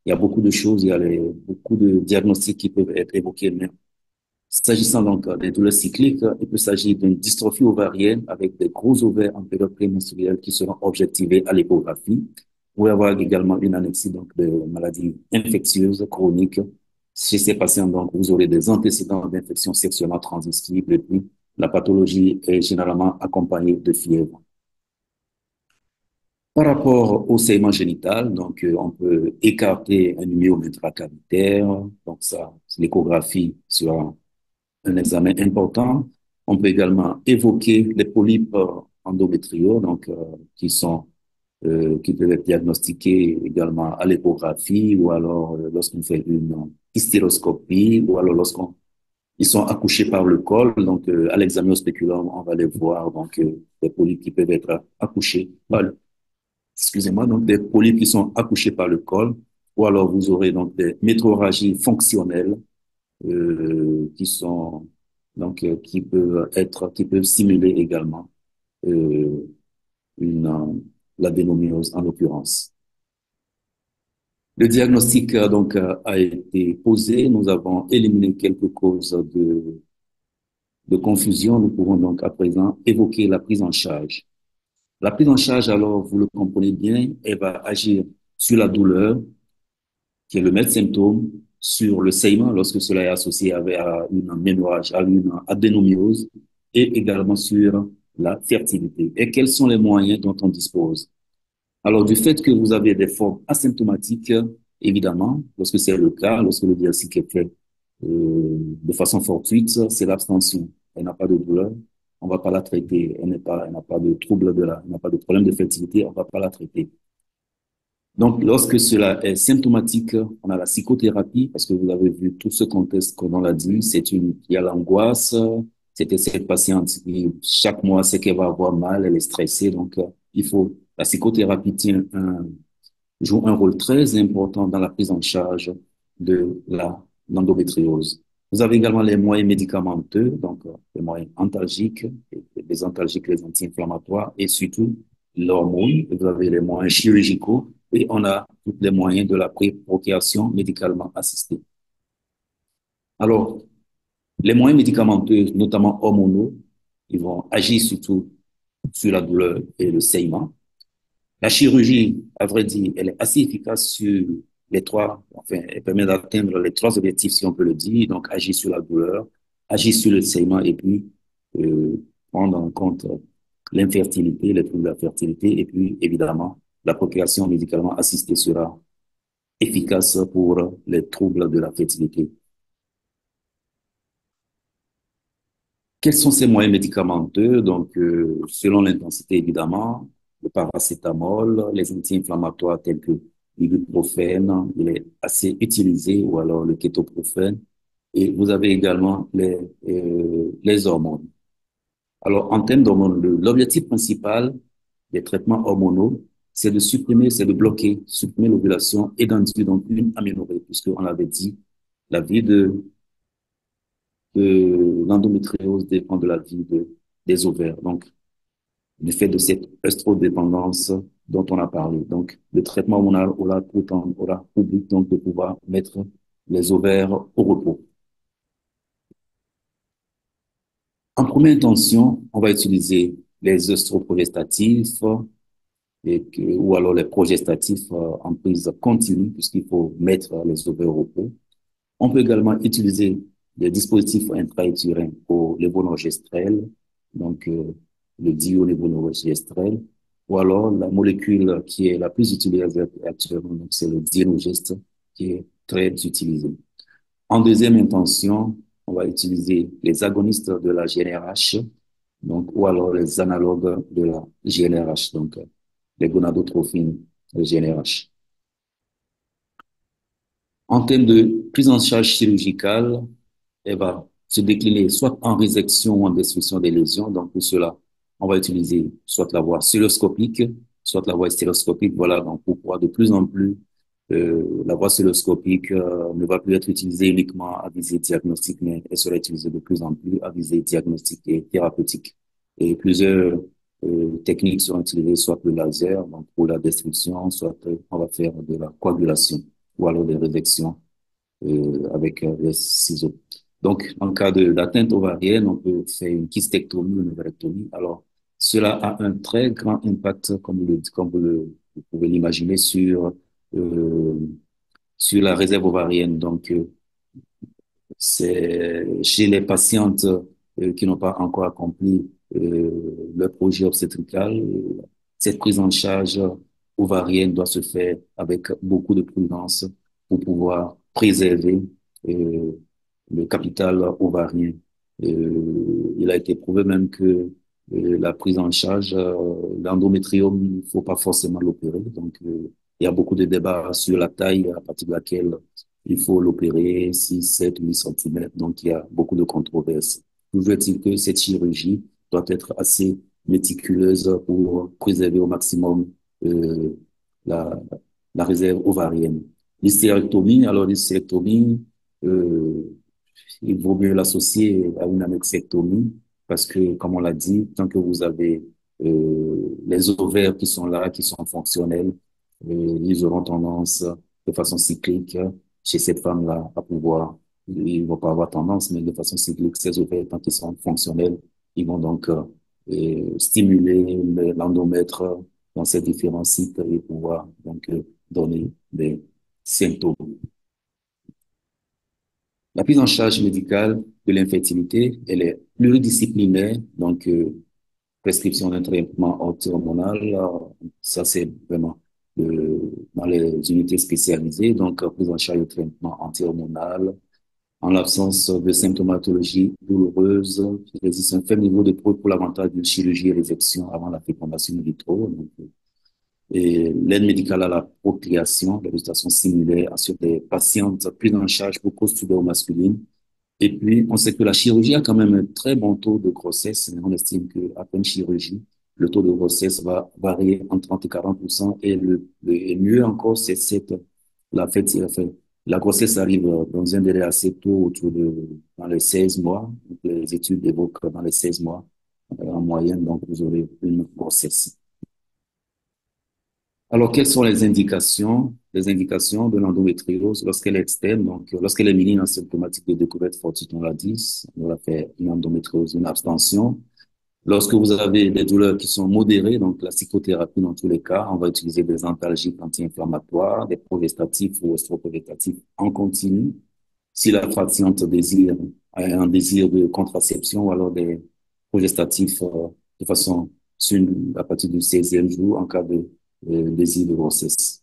y a beaucoup de choses, beaucoup de diagnostics qui peuvent être évoqués. Mais s'agissant donc des douleurs cycliques, il peut s'agir d'une dystrophie ovarienne avec des gros ovaires en période prémenstruelle qui seront objectivés à l'échographie. Vous pouvez avoir également une annexie donc de maladies infectieuses chroniques. Chez ces patients, donc, vous aurez des antécédents d'infections sexuellement transmissibles et puis la pathologie est généralement accompagnée de fièvre. Par rapport au saignement génital, donc, on peut écarter un myomètre cavitaire. Donc, ça, l'échographie sera un examen important. On peut également évoquer les polypes endométriaux, donc qui peuvent être diagnostiqués également à l'échographie ou alors lorsqu'on fait une hystéroscopie ou alors lorsqu'on ils sont accouchés par le col. Donc à l'examen au spéculum, on va les voir donc des polypes qui peuvent être accouchés par excusez-moi, donc des polypes qui sont accouchés par le col ou alors vous aurez donc des métrorragies fonctionnelles qui sont qui peuvent simuler également euh, une l'adénomiose en l'occurrence. Le diagnostic a été posé. Nous avons éliminé quelques causes de confusion. Nous pouvons donc à présent évoquer la prise en charge. La prise en charge, alors, vous le comprenez bien, elle va agir sur la douleur, qui est le maître symptôme, sur le saignement lorsque cela est associé à une ménorrhagie, à une adénomiose, et également sur la fertilité. Et quels sont les moyens dont on dispose? Alors, du fait que vous avez des formes asymptomatiques, évidemment, lorsque c'est le cas, lorsque le diagnostic est fait de façon fortuite, c'est l'abstention. Elle n'a pas de douleur. On va pas la traiter. Elle n'a pas de trouble elle n'a pas de problème de fertilité, on va pas la traiter. Donc, lorsque cela est symptomatique, on a la psychothérapie, parce que vous avez vu tout ce contexte qu'on l'a dit, il y a l'angoisse, c'était cette patiente qui, chaque mois, c'est qu'elle va avoir mal, elle est stressée, donc, la psychothérapie joue un rôle très important dans la prise en charge de l'endométriose. Vous avez également les moyens médicamenteux, donc les moyens antalgiques, les antalgiques, les anti-inflammatoires et surtout l'hormone. Vous avez les moyens chirurgicaux et on a tous les moyens de la procréation médicalement assistée. Alors, les moyens médicamenteux, notamment hormonaux, ils vont agir surtout sur la douleur et le saignement. La chirurgie, à vrai dire, elle est assez efficace sur les trois, enfin, elle permet d'atteindre les trois objectifs, si on peut le dire. Donc, agir sur la douleur, agir sur le saignement et puis euh, prendre en compte l'infertilité, les troubles de la fertilité et puis, évidemment, la procréation médicalement assistée sera efficace pour les troubles de la fertilité. Quels sont ces moyens médicamenteux? Donc, selon l'intensité, évidemment, le paracétamol, les anti-inflammatoires tels que l'ibuprofène, il est assez utilisé, ou alors le kétoprophène. Et vous avez également les hormones. Alors, en termes d'hormones, l'objectif principal des traitements hormonaux, c'est de supprimer l'ovulation et d'induire donc une aménorrhée, puisqu'on avait dit, la vie de l'endométriose dépend de la vie des ovaires. Donc, du fait de cette œstrodépendance dont on a parlé. Donc, le traitement hormonal aura pour but donc de pouvoir mettre les ovaires au repos. En première intention, on va utiliser les œstroprogestatifs ou alors les progestatifs en prise continue puisqu'il faut mettre les ovaires au repos. On peut également utiliser des dispositifs intra-utérins pour lévonorgestrel, donc le dio-lévonorgestrel, ou alors la molécule qui est la plus utilisée actuellement, donc c'est le dienogeste qui est très utilisé. En deuxième intention, on va utiliser les agonistes de la GnRH, donc ou alors les analogues de la GnRH, donc les gonadotrophines de GnRH. En termes de prise en charge chirurgicale, elle va se décliner soit en résection ou en destruction des lésions. Donc, pour cela, on va utiliser soit la voie cystoscopique, soit la voie stéroscopique. Voilà, donc pour pouvoir de plus en plus, la voie cystoscopique ne va plus être utilisée uniquement à visée diagnostique, mais elle sera utilisée de plus en plus à visée diagnostique et thérapeutique. Et plusieurs techniques seront utilisées, soit le laser, donc pour la destruction, soit on va faire de la coagulation ou alors des rédections avec les ciseaux. Donc, en cas d'atteinte ovarienne, on peut faire une kystectomie ou une ovarectomie. Alors, cela a un très grand impact, vous pouvez l'imaginer, euh, sur la réserve ovarienne. Donc, c'est chez les patientes qui n'ont pas encore accompli leur projet obstétrical, cette prise en charge ovarienne doit se faire avec beaucoup de prudence pour pouvoir préserver euh, le capital ovarien. Il a été prouvé même que la prise en charge, l'endométriome, il ne faut pas forcément l'opérer. Donc, il y a beaucoup de débats sur la taille à partir de laquelle il faut l'opérer, 6, 7, 8 centimètres. Donc, il y a beaucoup de controverses. Toujours est-il que cette chirurgie doit être assez méticuleuse pour préserver au maximum euh, la, la réserve ovarienne. L'hystérectomie, alors l'hystérectomie, euh, il vaut mieux l'associer à une annexectomie parce que, comme on l'a dit, tant que vous avez les ovaires qui sont là, qui sont fonctionnels, ils auront tendance de façon cyclique chez cette femme-là à pouvoir, ils vont pas avoir tendance, mais de façon cyclique, ces ovaires, tant qu'ils sont fonctionnels, ils vont donc stimuler l'endomètre dans ces différents sites et pouvoir donc donner des symptômes. La prise en charge médicale de l'infertilité, elle est pluridisciplinaire, donc prescription d'un traitement hormonal, ça c'est vraiment dans les unités spécialisées, donc prise en charge de traitement anti-hormonal, En l'absence de symptomatologie douloureuse, il existe un faible niveau de preuve pour l'avantage d'une chirurgie et résection avant la fécondation in vitro. Donc, et l'aide médicale à la procréation, les résultats sont similaires sur des patientes prises en charge pour cause tuberculose. Et puis, on sait que la chirurgie a quand même un très bon taux de grossesse. On estime qu'après une chirurgie, le taux de grossesse va varier entre 30 et 40%. Et mieux encore, c'est enfin, la grossesse arrive dans un délai assez tôt, dans les 16 mois. Donc, les études évoquent dans les 16 mois, en moyenne, donc vous aurez une grossesse. Alors, quelles sont les indications? Les indications de l'endométriose lorsqu'elle est externe, donc lorsqu'elle est minime en symptomatique de découverte fortuite, on l'a dit, on va faire une endométriose, une abstention. Lorsque vous avez des douleurs qui sont modérées, donc la psychothérapie dans tous les cas, on va utiliser des antalgiques anti-inflammatoires, des progestatifs ou estroprogestatifs en continu. Si la patiente a un désir de contraception ou alors des progestatifs de façon à partir du 16e jour en cas de désir de grossesse.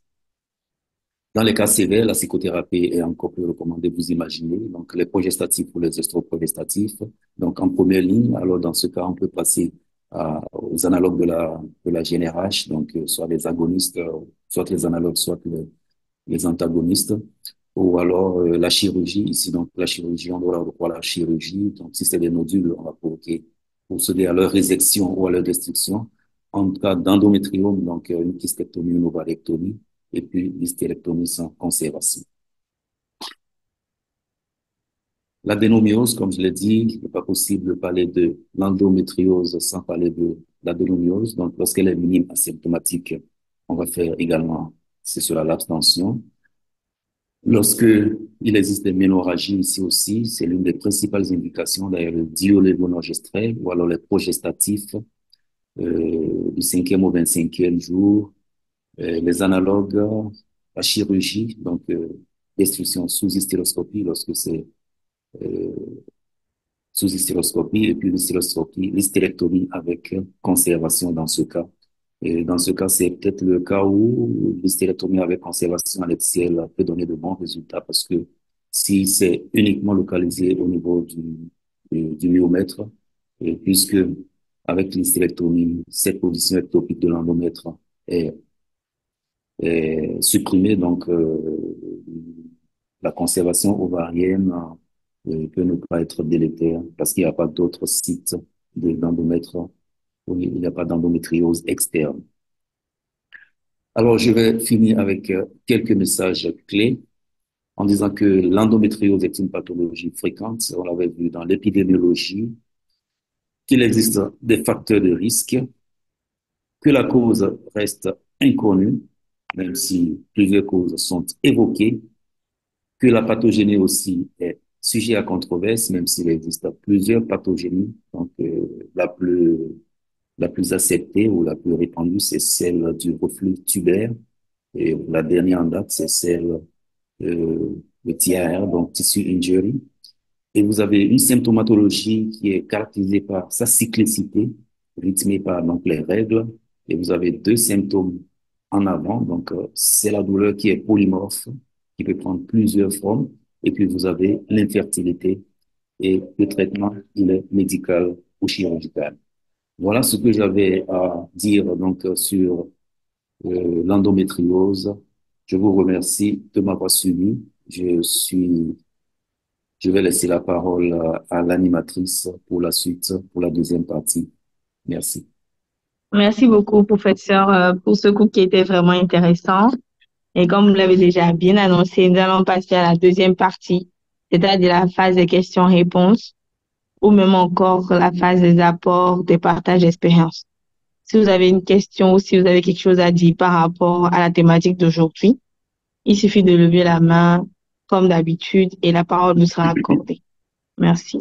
Dans les cas sévères, la psychothérapie est encore plus recommandée, vous imaginez. Donc, les progestatifs ou les estroprogestatifs. Donc, en première ligne, alors dans ce cas, on peut passer aux analogues de la GnRH, donc soit les agonistes, soit les analogues, soit les antagonistes, ou alors la chirurgie. Ici, donc, la chirurgie, on doit avoir recours à la chirurgie. Donc, si c'est des nodules, on va procéder à leur résection ou à leur destruction. En cas d'endométriome, donc une kystéectomie, une ovarectomie, et puis l'hystérectomie sans conservation. L'adénomiose, comme je l'ai dit, il n'est pas possible de parler de l'endométriose sans parler de l'adénomiose. Donc, lorsqu'elle est minime asymptomatique, on va faire également, c'est cela l'abstention. Lorsque il existe des ménorrhagies ici aussi, c'est l'une des principales indications, d'ailleurs, le diolévonorgestrel ou alors les progestatifs du 5e au 25e jour, les analogues, la chirurgie, donc destruction sous hystéroscopie lorsque c'est euh, sous hystéroscopie et puis l'hystérectomie avec conservation dans ce cas. Et dans ce cas, c'est peut-être le cas où l'hystérectomie avec conservation à l'exciel peut donner de bons résultats parce que si c'est uniquement localisé au niveau du myomètre, et puisque avec l'hystérectomie, cette position ectopique de l'endomètre est, est supprimée, donc la conservation ovarienne peut ne pas être délétère parce qu'il n'y a pas d'autres sites d'endomètre, où il n'y a pas d'endométriose externe. Alors, je vais finir avec quelques messages clés en disant que l'endométriose est une pathologie fréquente, on l'avait vu dans l'épidémiologie, qu'il existe des facteurs de risque, que la cause reste inconnue, même si plusieurs causes sont évoquées, que la pathogénie aussi est sujet à controverse, même s'il existe plusieurs pathogénies. Donc, la plus acceptée ou la plus répandue, c'est celle du reflux tubaire. Et la dernière en date, c'est celle de TIR, donc tissue injury. Et vous avez une symptomatologie qui est caractérisée par sa cyclicité, rythmée par donc les règles. Et vous avez deux symptômes en avant. Donc, c'est la douleur qui est polymorphe, qui peut prendre plusieurs formes. Et puis, vous avez l'infertilité. Et le traitement, il est médical ou chirurgical. Voilà ce que j'avais à dire donc sur l'endométriose. Je vous remercie de m'avoir suivi. Je vais laisser la parole à l'animatrice pour la suite, pour la deuxième partie. Merci. Merci beaucoup, professeur, pour ce cours qui était vraiment intéressant. Et comme vous l'avez déjà bien annoncé, nous allons passer à la deuxième partie, c'est-à-dire la phase des questions-réponses, ou même encore la phase des apports, des partages d'expériences. Si vous avez une question ou si vous avez quelque chose à dire par rapport à la thématique d'aujourd'hui, il suffit de lever la main comme d'habitude et la parole vous sera accordée. Merci.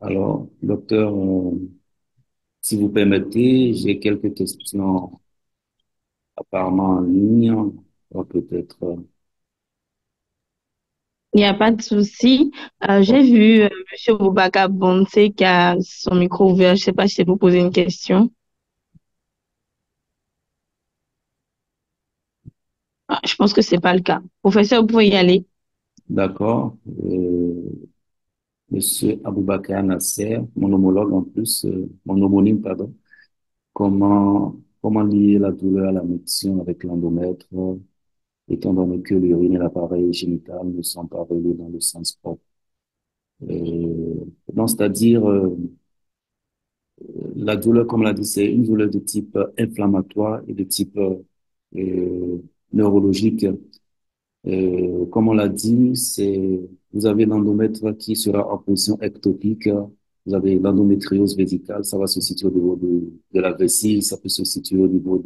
Alors, docteur, si vous permettez, j'ai quelques questions apparemment en ligne. Peut-être, Il n'y a pas de souci. bon, J'ai vu Monsieur Boubacar Bonte qui a son micro ouvert. Je ne sais pas si je peux vous poser une question. Ah, je pense que c'est pas le cas. Professeur, vous pouvez y aller. d'accord. Monsieur Aboubakar Nasser, mon homologue en plus, mon homonyme, pardon. Comment lier la douleur à la médecine avec l'endomètre, étant donné que l'urine et l'appareil génital ne sont pas reliés dans le sens propre. Donc, c'est-à-dire, la douleur, comme l'a dit, c'est une douleur de type inflammatoire et de type neurologique. Comme on l'a dit, vous avez l'endomètre qui sera en position ectopique. Vous avez l'endométriose vésicale, ça va se situer au niveau de la vessie, ça peut se situer au niveau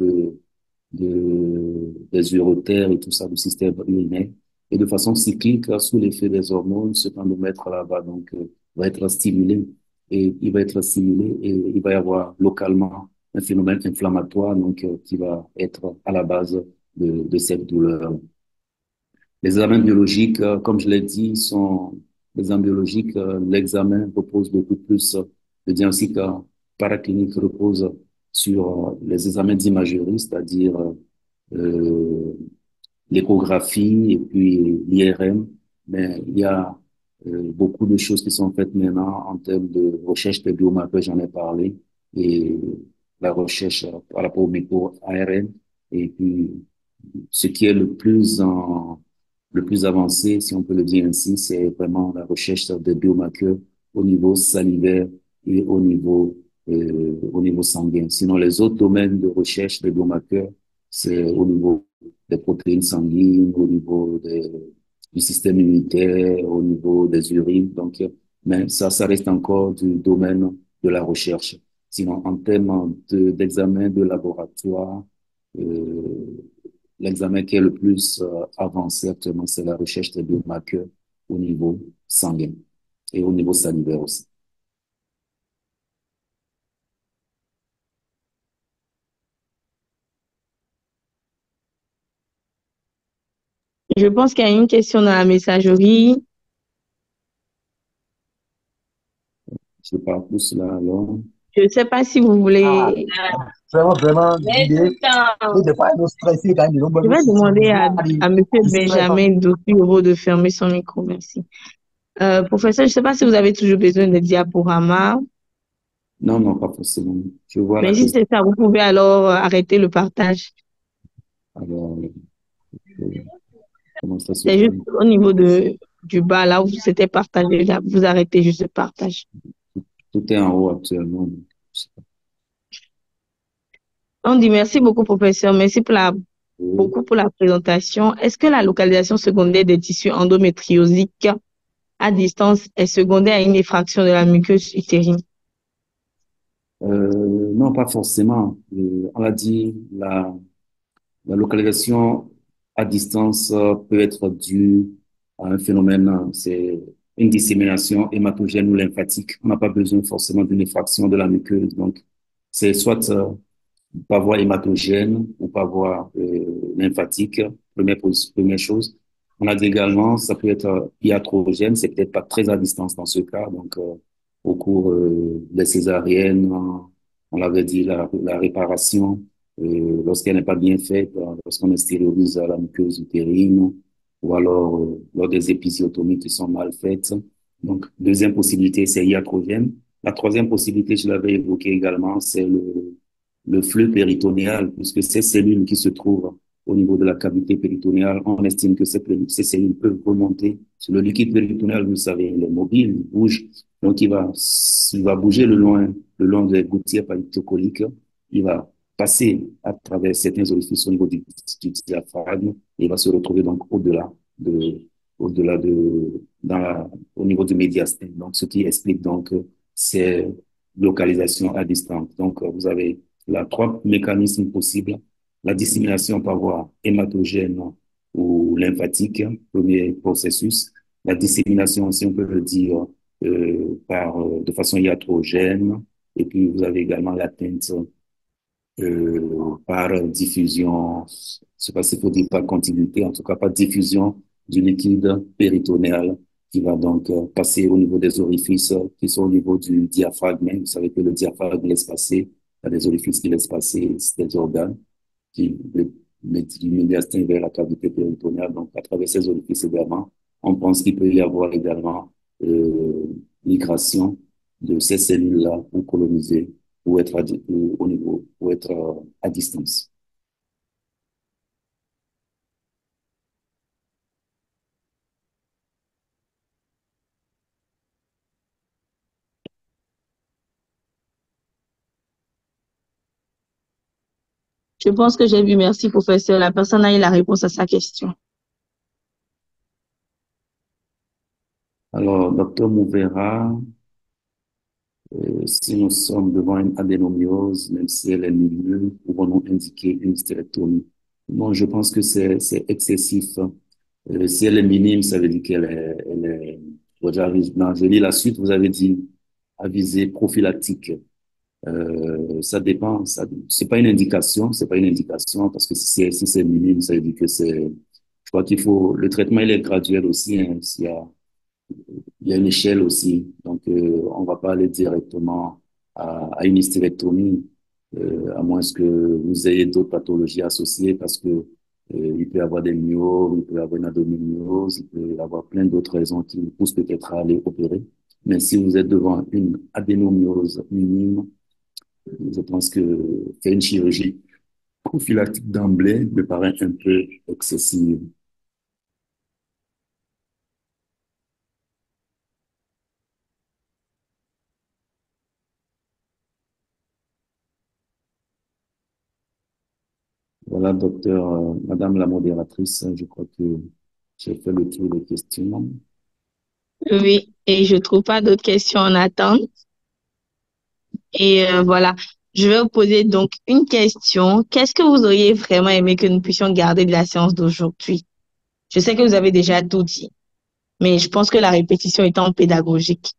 des urétères et tout ça, du système urinaire. Et de façon cyclique, sous l'effet des hormones, ce endomètre là va donc va être stimulé et il va être stimulé et il va y avoir localement un phénomène inflammatoire donc qui va être à la base de cette douleur. Les examens biologiques, comme je l'ai dit, sont les examens biologiques. L'examen repose beaucoup plus, le diagnostic paraclinique repose sur les examens d'imagerie, c'est-à-dire euh, l'échographie et puis l'IRM. Mais il y a beaucoup de choses qui sont faites maintenant en termes de recherche des biomarqueurs, j'en ai parlé, et la recherche par rapport au micro-ARN. Et puis, ce qui est le plus avancé, si on peut le dire ainsi, c'est vraiment la recherche des biomarqueurs au niveau salivaire et au niveau sanguin. Sinon, les autres domaines de recherche des biomarqueurs, c'est au niveau des protéines sanguines, du système immunitaire, au niveau des urines. Donc, mais ça reste encore du domaine de la recherche. Sinon, en termes d'examen de laboratoire, euh, l'examen qui est le plus avancé actuellement, c'est la recherche des biomarqueurs au niveau sanguin et au niveau salivaire aussi. Je pense qu'il y a une question dans la messagerie. Je parle plus là alors. Je ne sais pas si vous Ah, voulez. vraiment, vraiment, l'idée, et des fois, nous stresser quand nous Je sommes vais ici, demander à Monsieur nous stressons. Benjamin Dossi de fermer son micro. Merci. Professeur, je ne sais pas si vous avez toujours besoin de diaporamas, Non, non, pas forcément. Je vois la mais si question. c'est ça, vous pouvez alors arrêter le partage. Alors, euh, comment ça se C'est fait? juste au niveau du bas, là où c'était partagé, là, vous arrêtez juste le partage. Tout est en haut actuellement. Donc, je sais pas. On dit merci beaucoup, professeur. Merci Oui. beaucoup pour la présentation. Est-ce que la localisation secondaire des tissus endométriosiques à distance est secondaire à une effraction de la muqueuse utérine? Non, pas forcément. On l'a dit, la localisation à distance peut être due à un phénomène, c'est une dissémination hématogène ou lymphatique. On n'a pas besoin forcément d'une effraction de la muqueuse. Donc, c'est soit par voie hématogène ou par voie lymphatique, première chose. On a dit également, ça peut être iatrogène, c'est peut-être pas très à distance dans ce cas. Donc, au cours des césariennes, on l'avait dit, la réparation, lorsqu'elle n'est pas bien faite, lorsqu'on stérilise la muqueuse utérine, ou alors lors des épisiotomies qui sont mal faites. Donc, deuxième possibilité, c'est iatrogène. La troisième possibilité, je l'avais évoqué également, c'est le flux péritonéal, puisque ces cellules qui se trouvent au niveau de la cavité péritonéale, on estime que ces cellules peuvent remonter sur le liquide péritonéal, vous savez, il est mobile, il bouge, donc il va bouger le long des gouttières palitocoliques, il va passer à travers certains orifices au niveau du diaphragme, et il va se retrouver donc au-delà au niveau du médiastin. Donc, ce qui explique donc ces localisations à distance. Donc, vous avez là trois mécanismes possibles. La dissémination par voie hématogène ou lymphatique, premier processus. La dissémination, si on peut le dire, de façon iatrogène. Et puis, vous avez également l'atteinte par diffusion, je ne sais pas s'il faut dire par contiguïté, en tout cas par diffusion du liquide péritonéal qui va donc passer au niveau des orifices qui sont au niveau du diaphragme. Vous savez que le diaphragme laisse passer, il y a des orifices qui laissent passer des organes qui du médiastin vers la cavité péritonéale. Donc, à travers ces orifices également, on pense qu'il peut y avoir également migration de ces cellules-là pour coloniser, pour être au niveau, pour être à distance. Je pense que j'ai vu. Merci, professeur. La personne a eu la réponse à sa question. Alors, docteur Mouvera, si nous sommes devant une adénomiose, même si elle est mineure, pouvons-nous indiquer une stérectomie? Bon, je pense que c'est excessif. Si elle est minime, ça veut dire qu'elle est, non, je lis la suite, vous avez dit à visée prophylactique. Ça dépend, c'est pas une indication, c'est pas une indication, parce que si c'est minime, ça veut dire que je crois qu'il faut, le traitement, il est graduel aussi, hein, il y a une échelle aussi. Donc, on va pas aller directement à une hystérectomie, à moins que vous ayez d'autres pathologies associées, parce que il peut y avoir des myomes, il peut y avoir une adenomyose, il peut y avoir plein d'autres raisons qui vous poussent peut-être à aller opérer. Mais si vous êtes devant une adénomyose minime, je pense que faire une chirurgie prophylactique d'emblée me paraît un peu excessive. Voilà, docteur, madame la modératrice, je crois que j'ai fait le tour des questions. Oui, et je trouve pas d'autres questions en attente. Et voilà, je vais vous poser donc une question. Qu'est-ce que vous auriez vraiment aimé que nous puissions garder de la séance d'aujourd'hui? Je sais que vous avez déjà tout dit, mais je pense que la répétition étant pédagogique.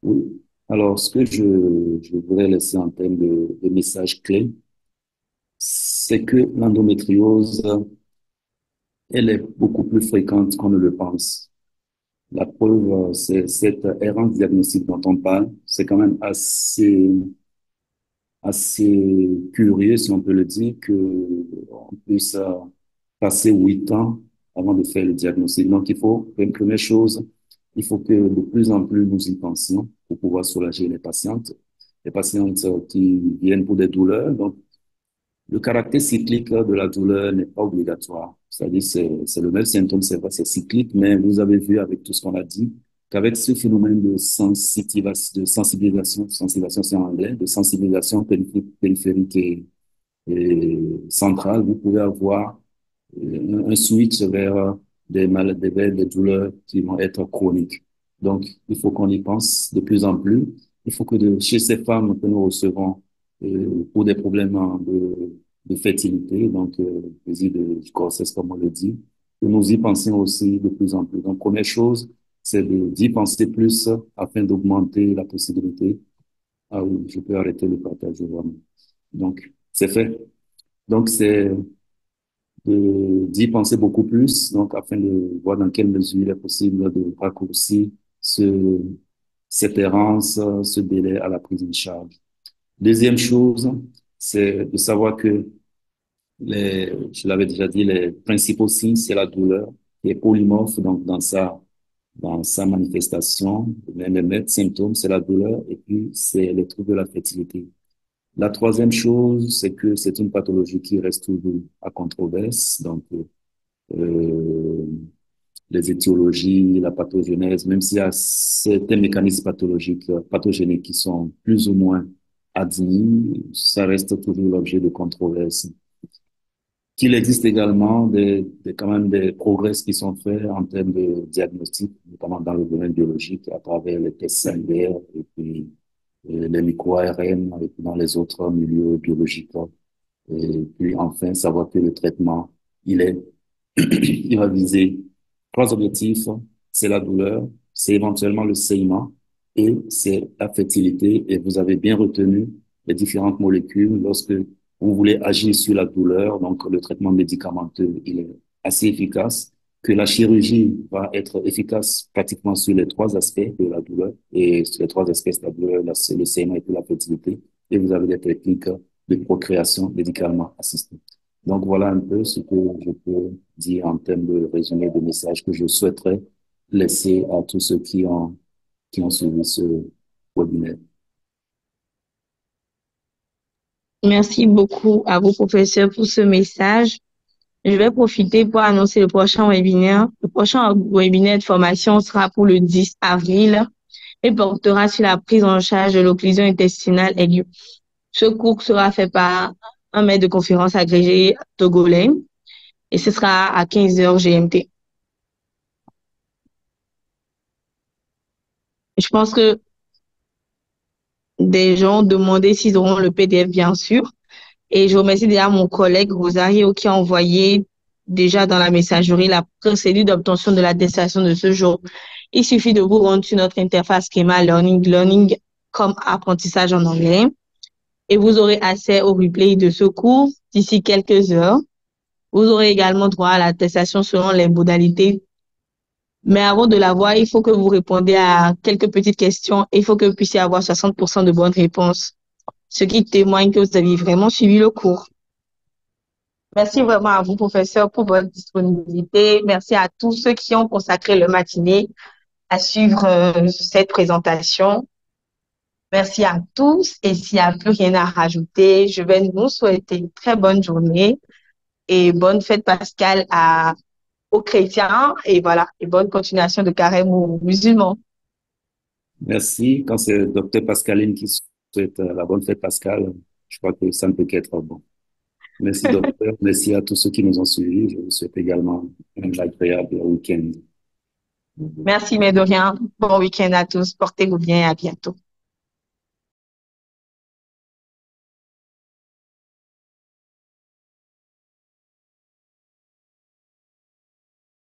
Oui. Alors, ce que je voudrais laisser en termes de messages clés, c'est que l'endométriose, elle est beaucoup plus fréquente qu'on ne le pense. La preuve, c'est cette errance diagnostique dont on parle, c'est quand même assez curieux, si on peut le dire, que on puisse passer 8 ans avant de faire le diagnostic. Donc, une première chose, il faut que de plus en plus nous y pensions pour pouvoir soulager les patientes qui viennent pour des douleurs. Donc, le caractère cyclique de la douleur n'est pas obligatoire. C'est-à-dire, c'est le même symptôme, c'est vrai, c'est cyclique, mais vous avez vu avec tout ce qu'on a dit, qu'avec ce phénomène sensibilisation c'est en anglais, de sensibilisation périphérique et centrale, vous pouvez avoir un switch vers vers des douleurs qui vont être chroniques. Donc, il faut qu'on y pense de plus en plus. Il faut que chez ces femmes que nous recevons pour des problèmes de fertilité, donc du grossesse, comme on le dit, que nous y pensions aussi de plus en plus. Donc, première chose, c'est d'y penser plus afin d'augmenter la possibilité. Ah oui, je peux arrêter le partage vraiment. Donc, c'est fait. Donc, c'est d'y penser beaucoup plus, donc afin de voir dans quelle mesure il est possible de raccourcir ce, cette errance, ce délai à la prise en charge. Deuxième chose, c'est de savoir que je l'avais déjà dit, les principaux signes, c'est la douleur qui est polymorphe, donc dans sa manifestation, les mêmes symptômes, c'est la douleur et puis c'est les troubles de la fertilité. La troisième chose, c'est que c'est une pathologie qui reste toujours à controverse, donc euh, les étiologies, la pathogenèse, même s'il y a certains mécanismes pathogéniques qui sont plus ou moins admis, ça reste toujours l'objet de controverses. Qu'il existe également quand même des progrès qui sont faits en termes de diagnostic, notamment dans le domaine biologique, à travers les tests sanguinaires et puis les micro-ARN et puis dans les autres milieux biologiques. Et puis enfin, savoir que le traitement, il va viser trois objectifs, c'est la douleur, c'est éventuellement le saignement et c'est la fertilité. Et vous avez bien retenu les différentes molécules lorsque vous voulez agir sur la douleur. Donc, le traitement médicamenteux, il est assez efficace, que la chirurgie va être efficace pratiquement sur les trois aspects de la douleur. Et sur les trois aspects de la douleur, là, c'est le saignement et puis la fertilité. Et vous avez des techniques de procréation médicalement assistée. Donc, voilà un peu ce que je peux dire en termes de résumé de messages que je souhaiterais laisser à tous ceux qui ont suivi ce webinaire. Merci beaucoup à vous, professeur, pour ce message. Je vais profiter pour annoncer le prochain webinaire. Le prochain webinaire de formation sera pour le 10 avril et portera sur la prise en charge de l'occlusion intestinale aiguë. Ce cours sera fait par un maître de conférence agrégé togolais et ce sera à 15h GMT. Je pense que des gens ont demandé s'ils auront le PDF, bien sûr. Et je remercie déjà mon collègue Rosario qui a envoyé déjà dans la messagerie la procédure d'obtention de l'attestation de ce jour. Il suffit de vous rendre sur notre interface Schema Learning comme apprentissage en anglais et vous aurez accès au replay de ce cours d'ici quelques heures. Vous aurez également droit à l'attestation selon les modalités. Mais avant de l'avoir, il faut que vous répondiez à quelques petites questions. Il faut que vous puissiez avoir 60% de bonnes réponses, ce qui témoigne que vous avez vraiment suivi le cours. Merci vraiment à vous, professeur, pour votre disponibilité. Merci à tous ceux qui ont consacré leur matinée à suivre cette présentation. Merci à tous. Et s'il n'y a plus rien à rajouter, je vais nous souhaiter une très bonne journée et bonne fête pascale aux chrétiens et voilà, et bonne continuation de carême aux musulmans. Merci. Quand c'est Dr Pascaline qui souhaite la bonne fête pascale, je crois que ça ne peut qu'être bon. Merci, docteur. Merci à tous ceux qui nous ont suivis. Je vous souhaite également un agréable week-end. Merci, mais de rien. Bon week-end à tous. Portez-vous bien et à bientôt.